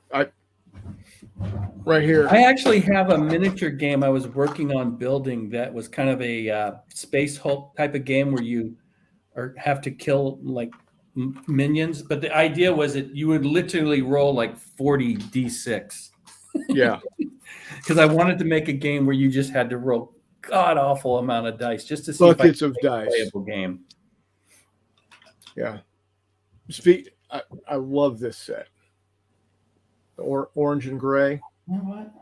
right here. I actually have a miniature game I was working on building that was kind of a Space Hulk type of game where you have to kill like minions. But the idea was that you would literally roll like 40 D6 Yeah. because I wanted to make a game where you just had to roll god awful amount of dice just to see if I Buckets could of make a dice. playable game. Yeah. I love this set. Orange and gray. You know what?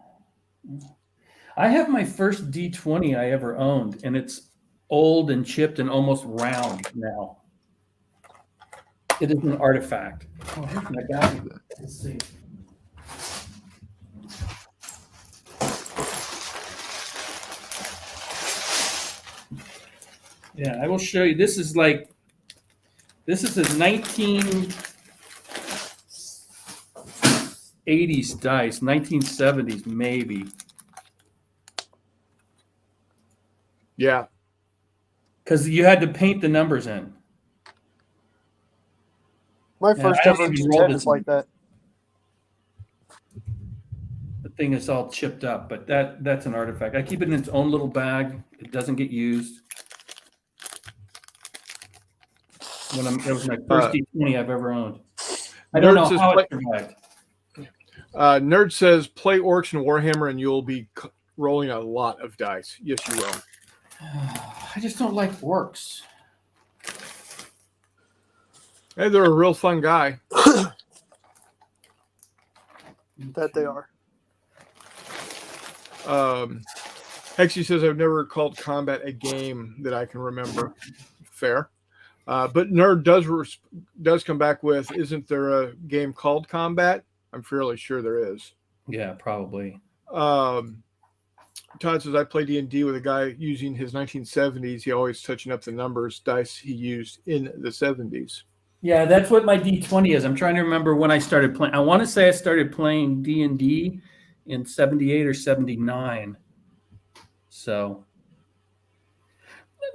I have my first D20 I ever owned, and it's old and chipped and almost round now. It is an artifact. Oh, here's my guy. Let's see. Yeah, I will show you. This is a 1980s dice, 1970s maybe. Yeah. Because you had to paint the numbers in. My Yeah, first I don't ever even roll D10 this is like that. The thing is all chipped up, but that's an artifact. I keep it in its own little bag. It doesn't get used. That was my first D20 I've ever owned. I don't know how it survived. Nerd says play orcs and Warhammer and you'll be rolling a lot of dice. Yes, you will. I just don't like orcs. Hey, they're a real fun guy. That they are. Hexy says I've never called combat a game that I can remember. Fair. But Nerd does come back with, isn't there a game called Combat? I'm fairly sure there is. Yeah, probably. Todd says I play D&D with a guy using his 1970s. He always touching up the numbers dice he used in the 70s. Yeah, that's what my D20 is. I'm trying to remember when I started playing. I want to say I started playing D&D in 78 or 79. So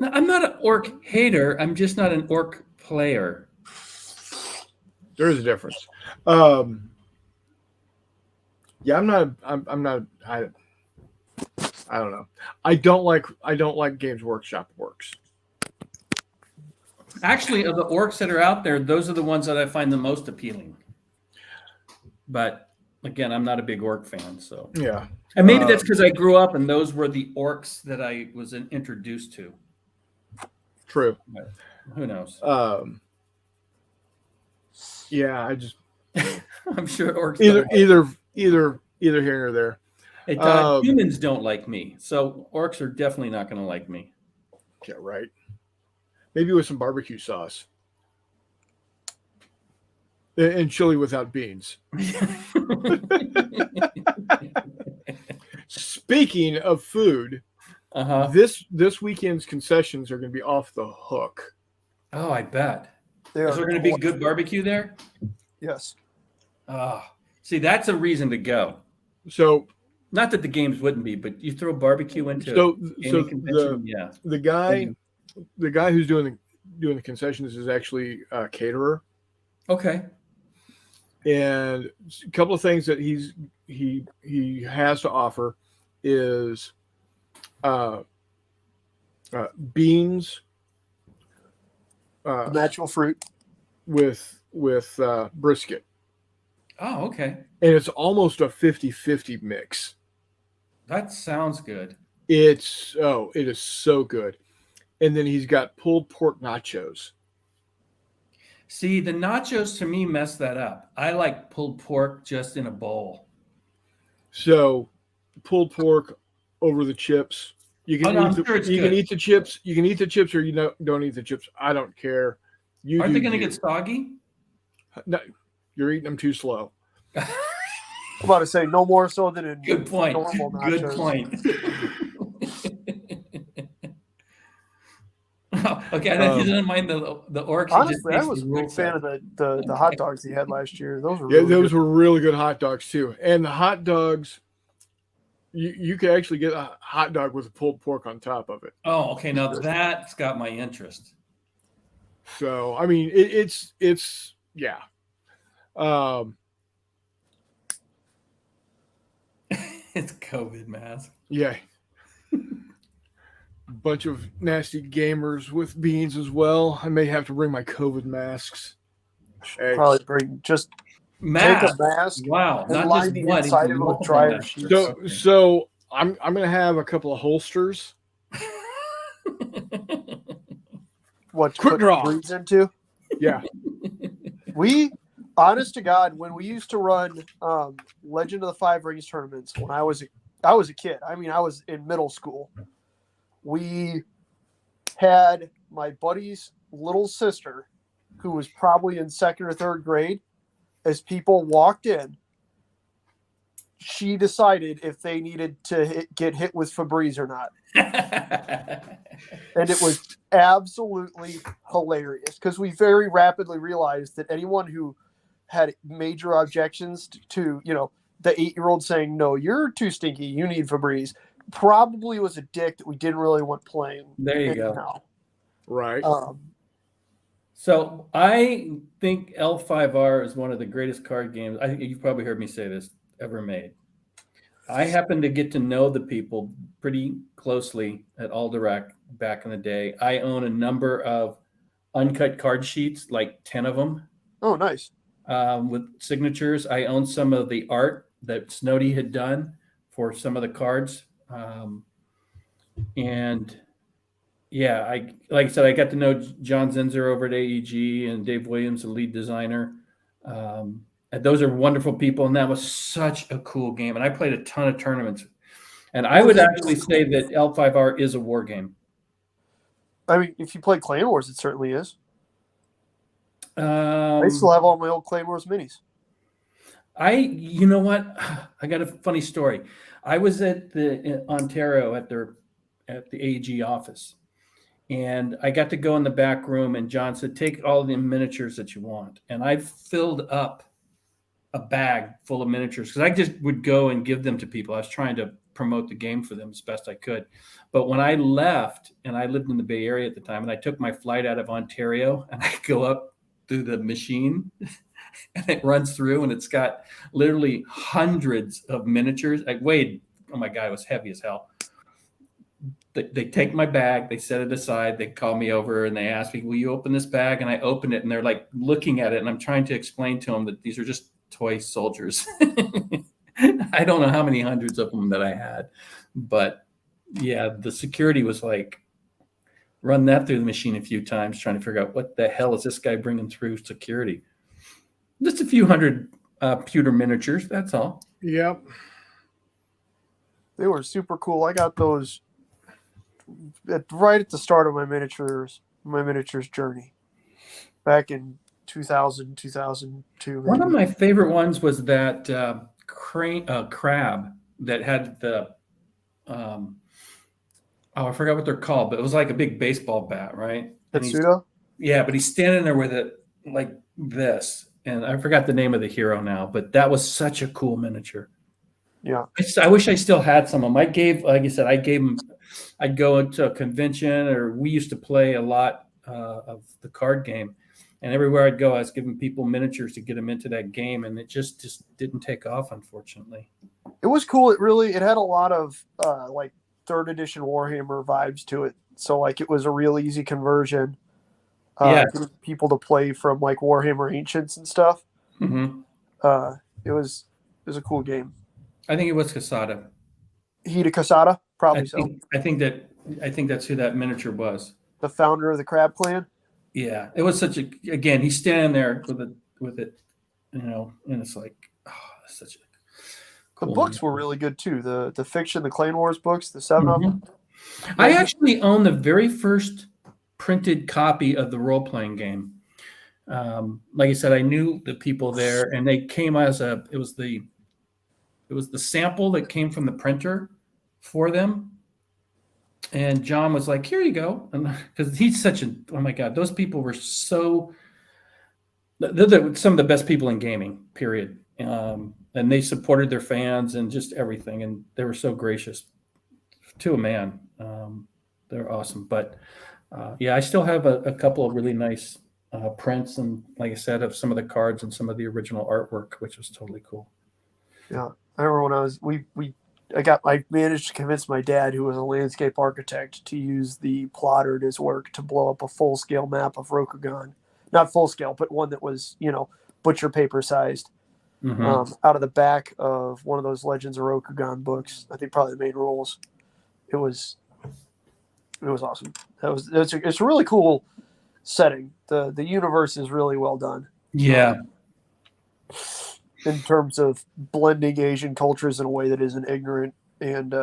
I'm not an orc hater. I'm just not an orc player. There is a difference. Yeah, I'm not. I don't know. I don't like Games Workshop works. Actually, of the orcs that are out there, those are the ones that I find the most appealing. But again, I'm not a big orc fan, so Yeah, and maybe that's because I grew up and those were the orcs that I was introduced to. true. But who knows? Yeah, I just I'm sure orcs. either here or there. Hey, Todd, humans don't like me, so orcs are definitely not going to like me. Yeah, right. Maybe with some barbecue sauce and chili without beans. Speaking of food, this weekend's concessions are going to be off the hook. Oh, I bet. Is They are there going to be good barbecue there? Yes. See, that's a reason to go. So, not that the games wouldn't be, but you throw barbecue into so convention, yeah. the guy who's doing the concessions is actually a caterer. Okay. And a couple of things that he has to offer is beans, natural fruit with brisket. Oh, okay. And it's almost a 50-50 mix. That sounds good. It is so good. And then he's got pulled pork nachos. See, the nachos to me mess that up. I like pulled pork just in a bowl. So pulled pork over the chips. You can eat the chips. You can eat the chips or don't eat the chips. I don't care. Aren't they going to get soggy? No, you're eating them too slow. I'm about to say no more so than in Good point. normal nachos. Good point. Okay, I know you didn't mind the orcs. It just Honestly, I makes was the a big rules fan up. of the hot dogs he had last year. Those were Yeah, really those good. were really good hot dogs too. And the hot dogs, you could actually get a hot dog with pulled pork on top of it. Oh, okay. Now that's got my interest. So I mean, it's yeah. Um, It's COVID mask. yeah. Bunch of nasty gamers with beans as well. I may have to bring my COVID masks. Hey. Probably bring just take Mask. a mask Wow, and not line just the one. inside even of it with multiple dryer masks. sheets. So Okay. so I'm gonna have a couple of holsters. What to Quick put draw. breeds into? Yeah. We, honest to God, when we used to run Legend of the Five Rings tournaments when I was a kid. I mean, I was in middle school. We had my buddy's little sister, who was probably in second or third grade. As people walked in, she decided if they needed to get hit with Febreze or not. And it was absolutely hilarious because we very rapidly realized that anyone who had major objections to the 8-year-old saying, no, you're too stinky, you need Febreze, probably was a dick that we didn't really want playing. There you go. Now. Right. So I think L5R is one of the greatest card games. I think you've probably heard me say this ever made. I happened to get to know the people pretty closely at Alderac back in the day. I own a number of uncut card sheets, like 10 of them. Oh, nice. With signatures. I own some of the art that Snowdy had done for some of the cards. And yeah, like I said, I got to know John Zinzer over at AEG and Dave Williams, the lead designer. And those are wonderful people, and that was such a cool game. And I played a ton of tournaments. And I would actually say that L5R is a war game. I mean, if you play Clan Wars, it certainly is. I I still have all my old Clan Wars minis. You know what? I got a funny story. I was at the Ontario at the AEG office, and I got to go in the back room, and John said, take all the miniatures that you want. And I filled up a bag full of miniatures because I just would go and give them to people. I was trying to promote the game for them as best I could. But when I left, and I lived in the Bay Area at the time, and I took my flight out of Ontario, and I go up through the machine and it runs through, and it's got literally hundreds of miniatures. I weighed, oh my God, it was heavy as hell. They take my bag, they set it aside, they call me over and they ask me, will you open this bag? And I open it, and they're like looking at it, and I'm trying to explain to them that these are just toy soldiers. I don't know how many hundreds of them that I had, but yeah, the security was like, run that through the machine a few times, trying to figure out what the hell is this guy bringing through security. Just a few hundred pewter miniatures, that's all. Yep. They were super cool. I got those right at the start of my miniatures journey back in 2000, 2002. Maybe. One of my favorite ones was that crab that had the I forgot what they're called, but it was like a big baseball bat, right? Tetsudo? Yeah, but he's standing there with it like this. And I forgot the name of the hero now, but that was such a cool miniature. Yeah. I wish I still had some of them. Like I said, I'd go into a convention, or we used to play a lot of the card game. And everywhere I'd go, I was giving people miniatures to get them into that game. And it just didn't take off, unfortunately. It was cool. It had a lot of like 3rd edition Warhammer vibes to it. So like it was a real easy conversion. For people to play from like Warhammer Ancients and stuff. Mm-hmm. It was a cool game. I think it was Casada. Hida Casada, probably I think that's who that miniature was. The founder of the Crab Clan. Yeah, it was again, he's standing there with it, and it's like, such a cool. The books were really good too. The fiction, the Clan Wars books, the 7 of them. I actually own the very first printed copy of the role-playing game. Like I said, I knew the people there, and they came it was the sample that came from the printer for them. And John was like, "Here you go," and because he's such a, oh my god, those people were so, some of the best people in gaming, period. And they supported their fans and just everything, and they were so gracious to a man. They're awesome. But yeah, I still have a couple of really nice prints, and like I said, of some of the cards and some of the original artwork, which was totally cool. Yeah, I remember when I was I managed to convince my dad, who was a landscape architect, to use the plotter in his work to blow up a full scale map of Rokugan. Not full scale, but one that was, butcher paper sized, out of the back of one of those Legends of Rokugan books. I think probably the main rules. It was awesome. It's a really cool setting. The universe is really well done. Yeah. In terms of blending Asian cultures in a way that isn't ignorant and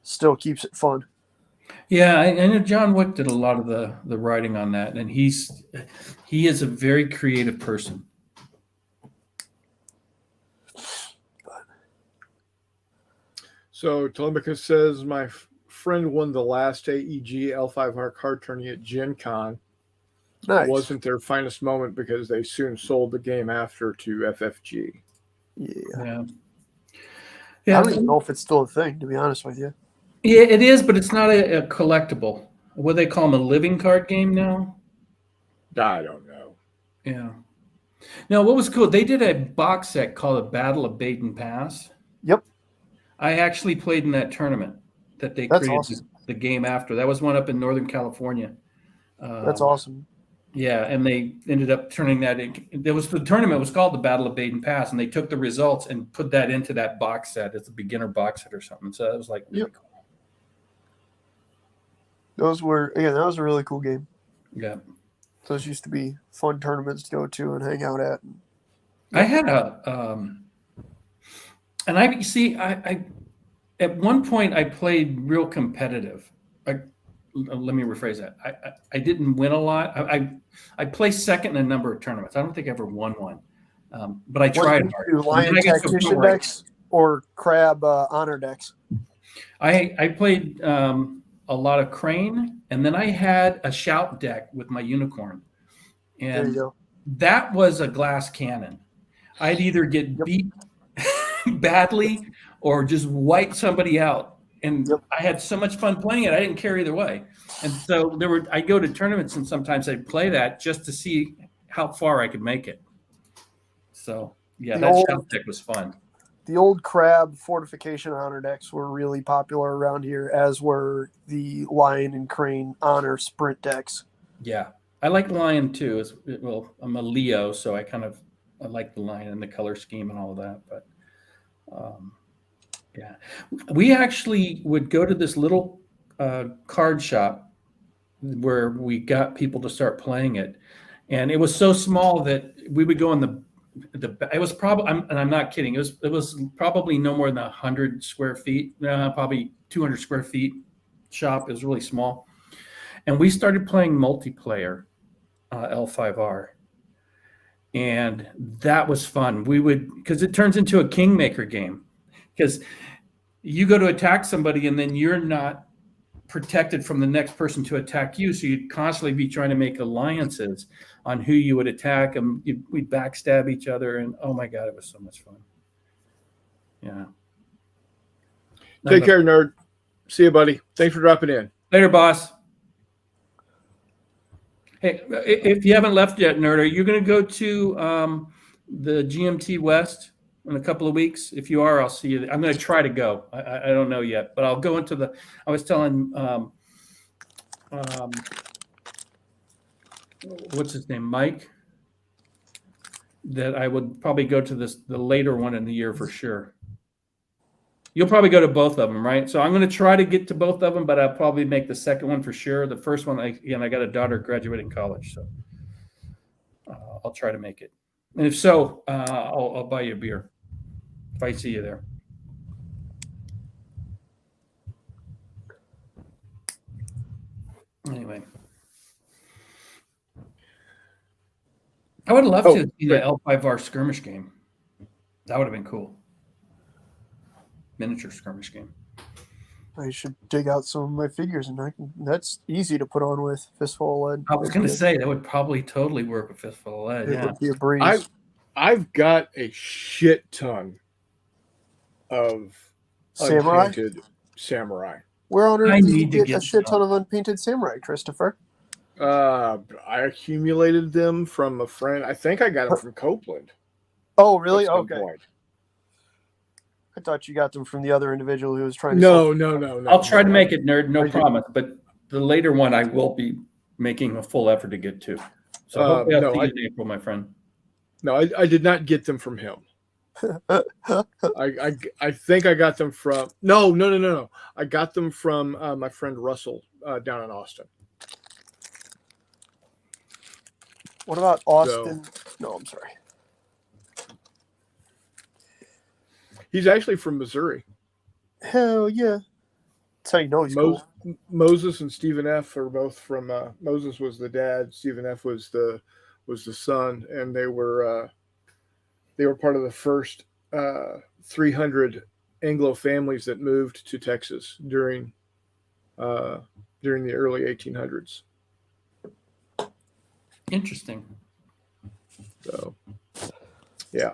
still keeps it fun. Yeah, I know John Wick did a lot of the writing on that, and he is a very creative person. So Telemachus says, my friend won the last AEG L5R card tourney at Gen Con. Nice. It wasn't their finest moment because they soon sold the game after to FFG. Yeah. I Yeah. don't even know if it's still a thing, to be honest with you. Yeah, it is, but it's not a collectible. What do they call them, a living card game now? I don't know. Yeah. Now, what was cool, they did a box set called The Battle of Baden Pass. Yep. I actually played in that tournament that they That's created awesome. the game after. That was one up in Northern California. That's awesome. Yeah, and they ended up turning that in. The tournament was called the Battle of Baden Pass, and they took the results and put that into that box set. It's a beginner box set or something. So that was like really cool. That was a really cool game. Yeah. Those used to be fun tournaments to go to and hang out at. I had and I see, I at one point I played real competitive. Let me rephrase that. I didn't win a lot. I placed second in a number of tournaments. I don't think I ever won one, but I tried hard. Do Lion Tactician decks or Crab Honor decks? I played a lot of Crane, and then I had a Shout deck with my Unicorn, There you and go. that was a glass cannon. I'd either get beat badly or just wipe somebody out. And I had so much fun playing it. I didn't care either way. And so I go to tournaments and sometimes I'd play that just to see how far I could make it. So yeah, that Shout deck was fun. The old Crab Fortification Honor decks were really popular around here, as were the Lion and Crane Honor Sprint decks. Yeah, I like Lion too. Well, I'm a Leo, so I like the Lion and the color scheme and all of that. But yeah, we actually would go to this little card shop where we got people to start playing it, and it was so small that we would go in the. It was probably, and I'm not kidding. It was probably no more than 100 square feet, probably 200 square feet shop. It was really small, and we started playing multiplayer L5R, and that was fun. We would, because it turns into a Kingmaker game, because you go to attack somebody and then you're not protected from the next person to attack you, so you'd constantly be trying to make alliances on who you would attack, and we'd backstab each other, and oh my god, it was so much fun. Yeah. Take care, nerd. See you, buddy. Thanks for dropping in. Later, boss. Hey, if you haven't left yet, nerd, are you going to go to the GMT West in a couple of weeks? If you are, I'll see you. I'm going to try to go. I don't know yet, but I'll go into I was telling what's his name, Mike, that I would probably go to the later one in the year for sure. You'll probably go to both of them, right? So I'm going to try to get to both of them, but I'll probably make the second one for sure. The first one, I got a daughter graduating college, so I'll try to make it. And if so, I'll buy you a beer if I see you there. Anyway, I would love to see the L5R skirmish game. That would have been cool. Miniature skirmish game. I should dig out some of my figures, and that's easy to put on with Fistful of Lead. I was going to say that would probably totally work with Fistful of Lead. It Yeah. would be a breeze. I've got a shit ton of Samurai? unpainted samurai. Where on I earth did you need to get get a shit some. ton of unpainted samurai, Christopher? I accumulated them from a friend. I think I got them from Copeland. Oh, really? at some Okay. point. I thought you got them from the other individual who was trying to sell. No. I'll try to make it, nerd, no I did- promise. But the later one I will be making a full effort to get to. So hopefully I'll no, see I- you in April, my friend. No, I did not get them from him. I think I got them from no. I got them from my friend Russell down in Austin. What about Austin? No, I'm sorry. He's actually from Missouri. Hell yeah. That's how you know he's cool. Moses and Stephen F. are both from. Moses was the dad. Stephen F. was the son, and they were part of the first 300 Anglo families that moved to Texas during the early 1800s. Interesting. So, yeah.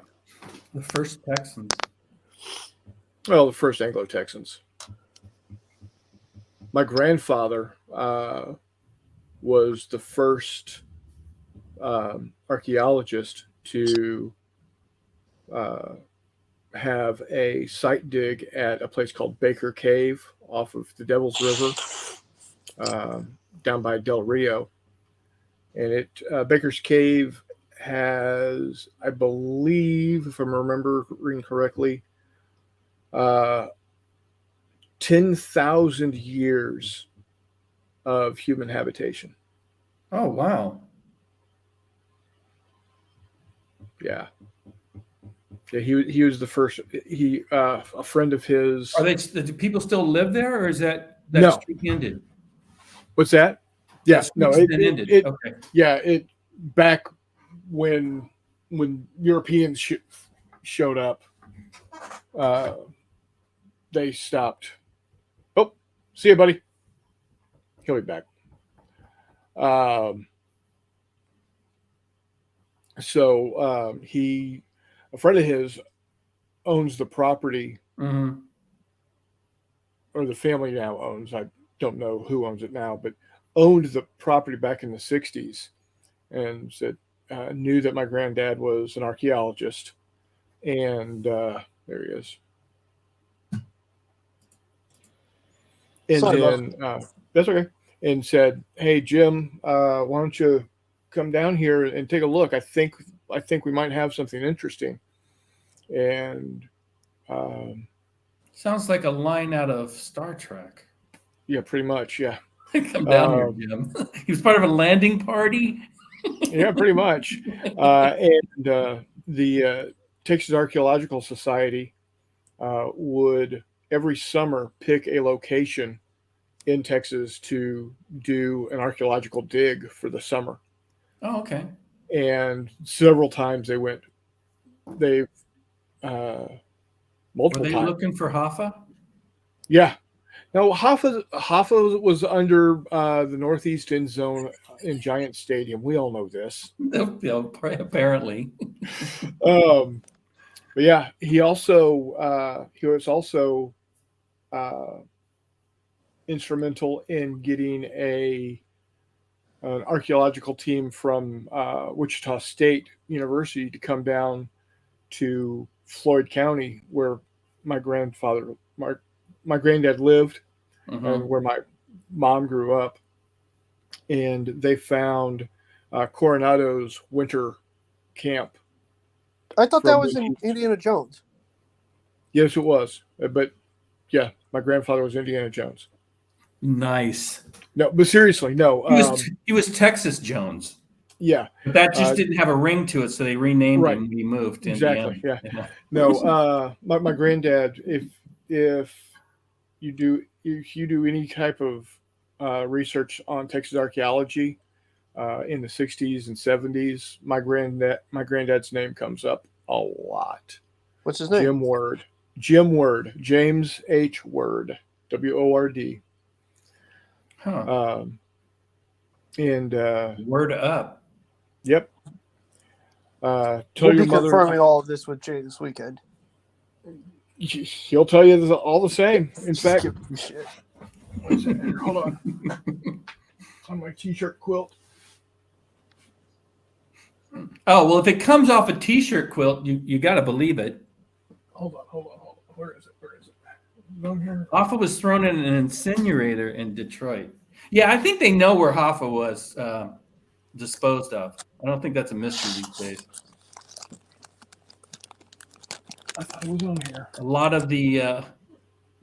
The first Texans. Well, the first Anglo-Texans. My grandfather was the first archaeologist to have a site dig at a place called Baker Cave off of the Devil's River, down by Del Rio. And Baker's Cave has, I believe, if I'm remembering correctly, 10,000 years of human habitation. Oh, wow. Yeah. Yeah, he was the first. He a friend of his. Do people still live there, or is that No. streak ended? What's that? Yeah, That no, streak's been ended. it Okay. yeah, it back when Europeans showed up, they stopped. Oh, see you, buddy. He'll be back. So a friend of his owns the property, Mm-hmm. or the family now owns. I don't know who owns it now, but owned the property back in the 60s, and said knew that my granddad was an archaeologist, and there he is. And Sorry, then that's okay. And said, "Hey Jim, why don't you come down here and take a look? I think we might have something interesting." And Sounds like a line out of Star Trek. yeah, pretty much, yeah. Come down here, Jim. He was part of a landing party. Yeah, pretty much. And the Texas Archaeological Society would every summer pick a location in Texas to do an archaeological dig for the summer. Oh, okay. And several times they went. They multiple Were they times. looking for Hoffa? Yeah. No, Hoffa was under the northeast end zone in Giant Stadium. We all know this. Apparently. But yeah, he was also instrumental in getting an archaeological team from Wichita State University to come down to Floyd County, where my granddad lived, Mm-hmm. and where my mom grew up, and they found Coronado's winter camp. I thought that From was in Indiana Jones. Yes, it was, but yeah, my grandfather was Indiana Jones. Nice. No, but seriously, no. He was Texas Jones. Yeah, But that just didn't have a ring to it, so they renamed right. him when he moved to Exactly. Indiana. Yeah. No, my granddad. If you do any type of research on Texas archaeology in the 60s and 70s, my granddad's name comes up a lot. What's his name? Jim Word. James H. Word. WORD. Huh. And Word up. yep. Tell We'll your be mother. confirming all of this with Jay this weekend. He'll tell you all the same. In Just fact, give me shit. what is it here? Hold on. It's on my t-shirt quilt. Oh, well, if it comes off a t-shirt quilt, you got to believe it. Hold on. Where is it? Down here. Hoffa was thrown in an incinerator in Detroit. Yeah, I think they know where Hoffa was disposed of. I don't think that's a mystery these days. I thought it was on here. A lot of the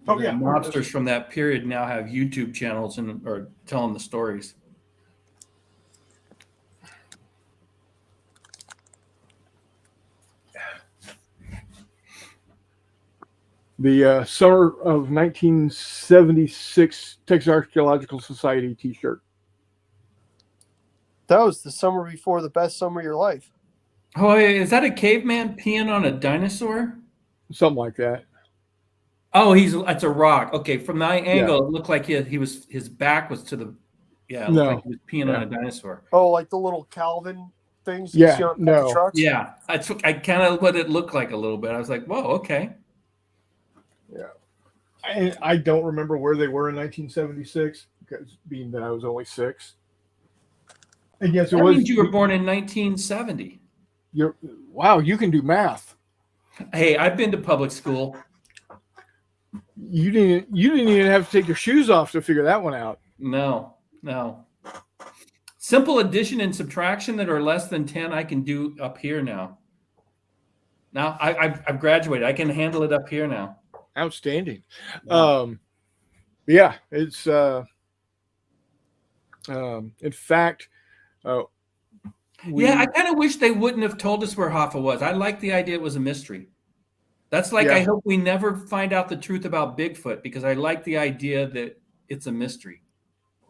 Oh, yeah. mobsters from that period now have YouTube channels and are telling the stories. The summer of 1976 Texas Archaeological Society T-shirt. That was the summer before the best summer of your life. Oh, is that a caveman peeing on a dinosaur? Something like that. Oh, that's a rock. Okay, from that angle, it looked like his back was to the. Yeah, it looked like he was peeing on a dinosaur. Oh, like the little Calvin things you see on the trucks? Yeah, I kind of what it looked like a little bit. I was like, whoa, okay. Yeah. I don't remember where they were in 1976 because being that I was only 6. And yes, it That was. means you were born in 1970. Wow, you can do math. Hey, I've been to public school. You didn't even have to take your shoes off to figure that one out. No. Simple addition and subtraction that are less than 10, I can do up here now. Now I've graduated. I can handle it up here now. Outstanding. Wow. Yeah, it's in fact, I kind of wish they wouldn't have told us where Hoffa was. I like the idea it was a mystery. That's like, I hope we never find out the truth about Bigfoot because I like the idea that it's a mystery.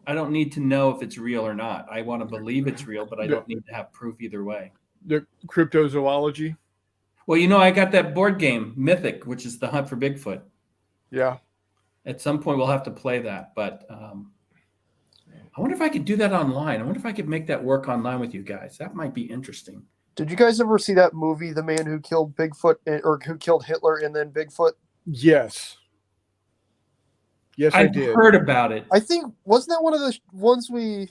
I don't need to know if it's real or not. I want to believe it's real, but I don't need to have proof either way. The cryptozoology. Well, I got that board game, Mythic, which is the hunt for Bigfoot. Yeah. At some point, we'll have to play that. But I wonder if I could do that online. I wonder if I could make that work online with you guys. That might be interesting. Did you guys ever see that movie, The Man Who Killed Bigfoot, or Who Killed Hitler and then Bigfoot? Yes. Yes, I did. I've heard about it. I think, wasn't that one of the ones I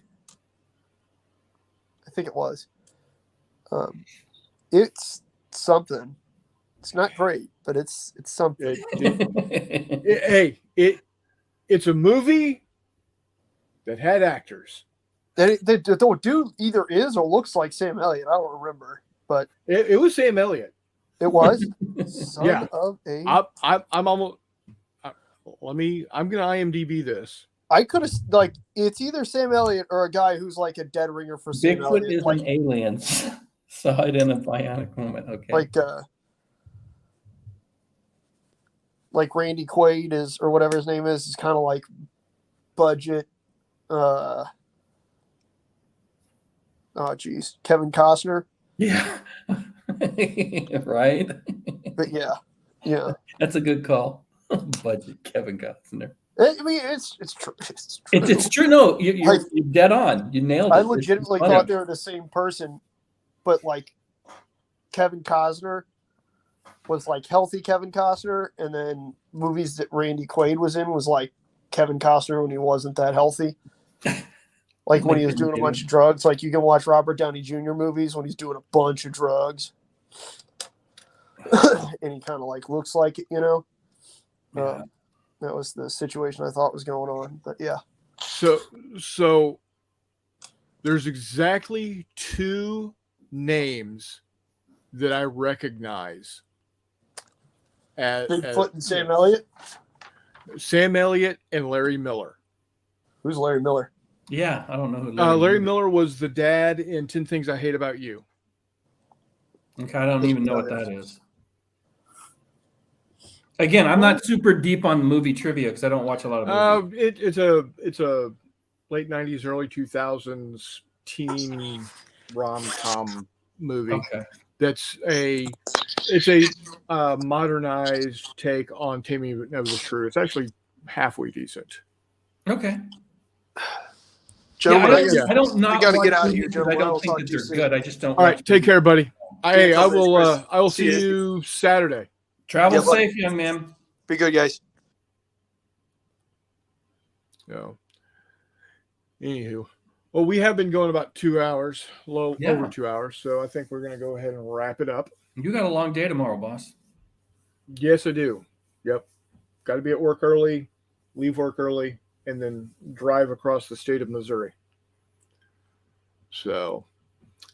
think it was. It's something. It's not great, but it's something. It's a movie that had actors. The dude either is or looks like Sam Elliott. I don't remember, but It was Sam Elliott. it was. Yeah. I'm almost. I'm gonna IMDb this. I could have it's either Sam Elliott or a guy who's like a dead ringer for Sam Bigfoot Elliott. is an aliens. Saw it in a bionic moment. Okay. Like Randy Quaid is, or whatever his name is kind of like budget. Kevin Costner. Yeah. Right. But yeah. That's a good call. Budget Kevin Costner. I mean, it's true. It's true. It's true. No, you're dead on. You nailed it. I legitimately thought they were the same person, but like Kevin Costner was like healthy Kevin Costner, and then movies that Randy Quaid was in was like Kevin Costner when he wasn't that healthy. Like when he was doing a bunch of drugs. Like you can watch Robert Downey Jr. movies when he's doing a bunch of drugs. And he kind of like looks like it, Yeah. That was the situation I thought was going on. But yeah. So there's exactly 2 names that I recognize. Bigfoot and Sam Elliott? Sam Elliott and Larry Miller. Who's Larry Miller? Yeah, I don't know who Larry Miller was the dad in 10 Things I Hate About You. Okay, I don't even know what that is. Again, I'm not super deep on movie trivia because I don't watch a lot of movies. It's a late 90s, early 2000s teen rom-com movie. Okay. It's a modernized take on Taming of the Shrew. It's actually halfway decent. Okay. Gentlemen, I don't not we got to get watch out of here, movies 'cause gentlemen. I I'll don't think talk that to you they're soon. good. I just don't. All watch right, take movies. care, buddy. Hey, I tell me, will. Chris. I will See see you. you Saturday. Travel Yeah, buddy. safe, young man. Be good, guys. So, anywho, well, we have been going about 2 hours, Yeah. over 2 hours. So I think we're going to go ahead and wrap it up. You got a long day tomorrow, boss. Yes, I do. Yep. Got to be at work early, leave work early, and then drive across the state of Missouri. So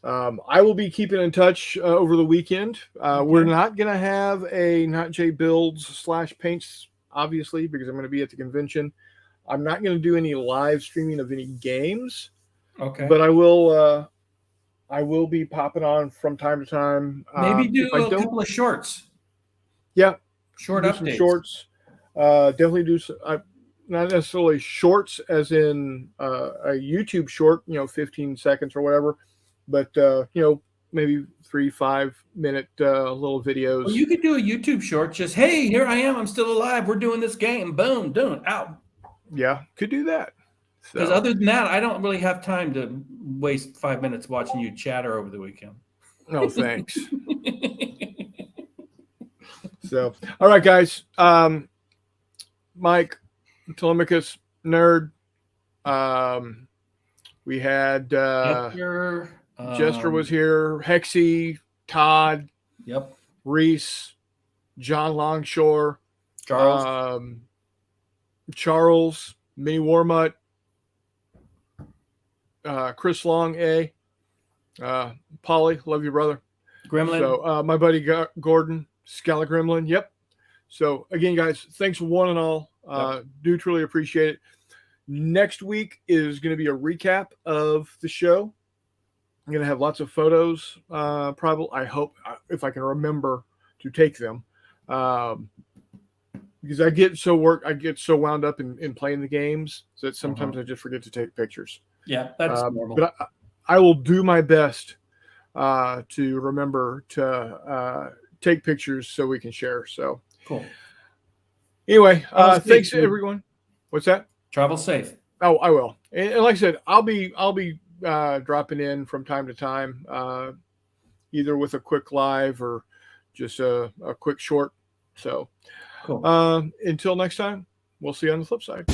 I will be keeping in touch over the weekend. We're not going to have a Not J Builds / paints, obviously, because I'm going to be at the convention. I'm not going to do any live streaming of any games, Okay. but I will be popping on from time to time. Maybe do if I a don't, couple of shorts. yeah, Short do updates. some shorts. Definitely do some, not necessarily shorts as in a YouTube short, 15 seconds or whatever, but maybe 3-5 minute little videos. Well, you could do a YouTube short. Just hey, here I am. I'm still alive. We're doing this game. Boom, doing out. Yeah, could do that. Because So, other than that, I don't really have time to waste 5 minutes watching you chatter over the weekend. no thanks. So, all right, guys. Mike, Telemachus, Nerd. We had Jester was here. Hexy, Todd, Yep. Reese, John Longshore, Charles. Charles, Mini Warmutt, Chris Long, Polly, love you, brother. Gremlin. So my buddy Gordon, Scala Gremlin. Yep. So again, guys, thanks one and all. Do truly appreciate it. Next week is going to be a recap of the show. I'm going to have lots of photos. Probably, I hope, if I can remember to take them, because I get so wound up in playing the games that sometimes I just forget to take pictures. Yeah, that's normal. But I will do my best to remember to take pictures so we can share. So cool. Anyway, thanks dude. everyone. What's that? Travel safe. Oh, I will. And like I said, I'll be dropping in from time to time, either with a quick live or just a quick short. So cool. Until next time, we'll see you on the flip side.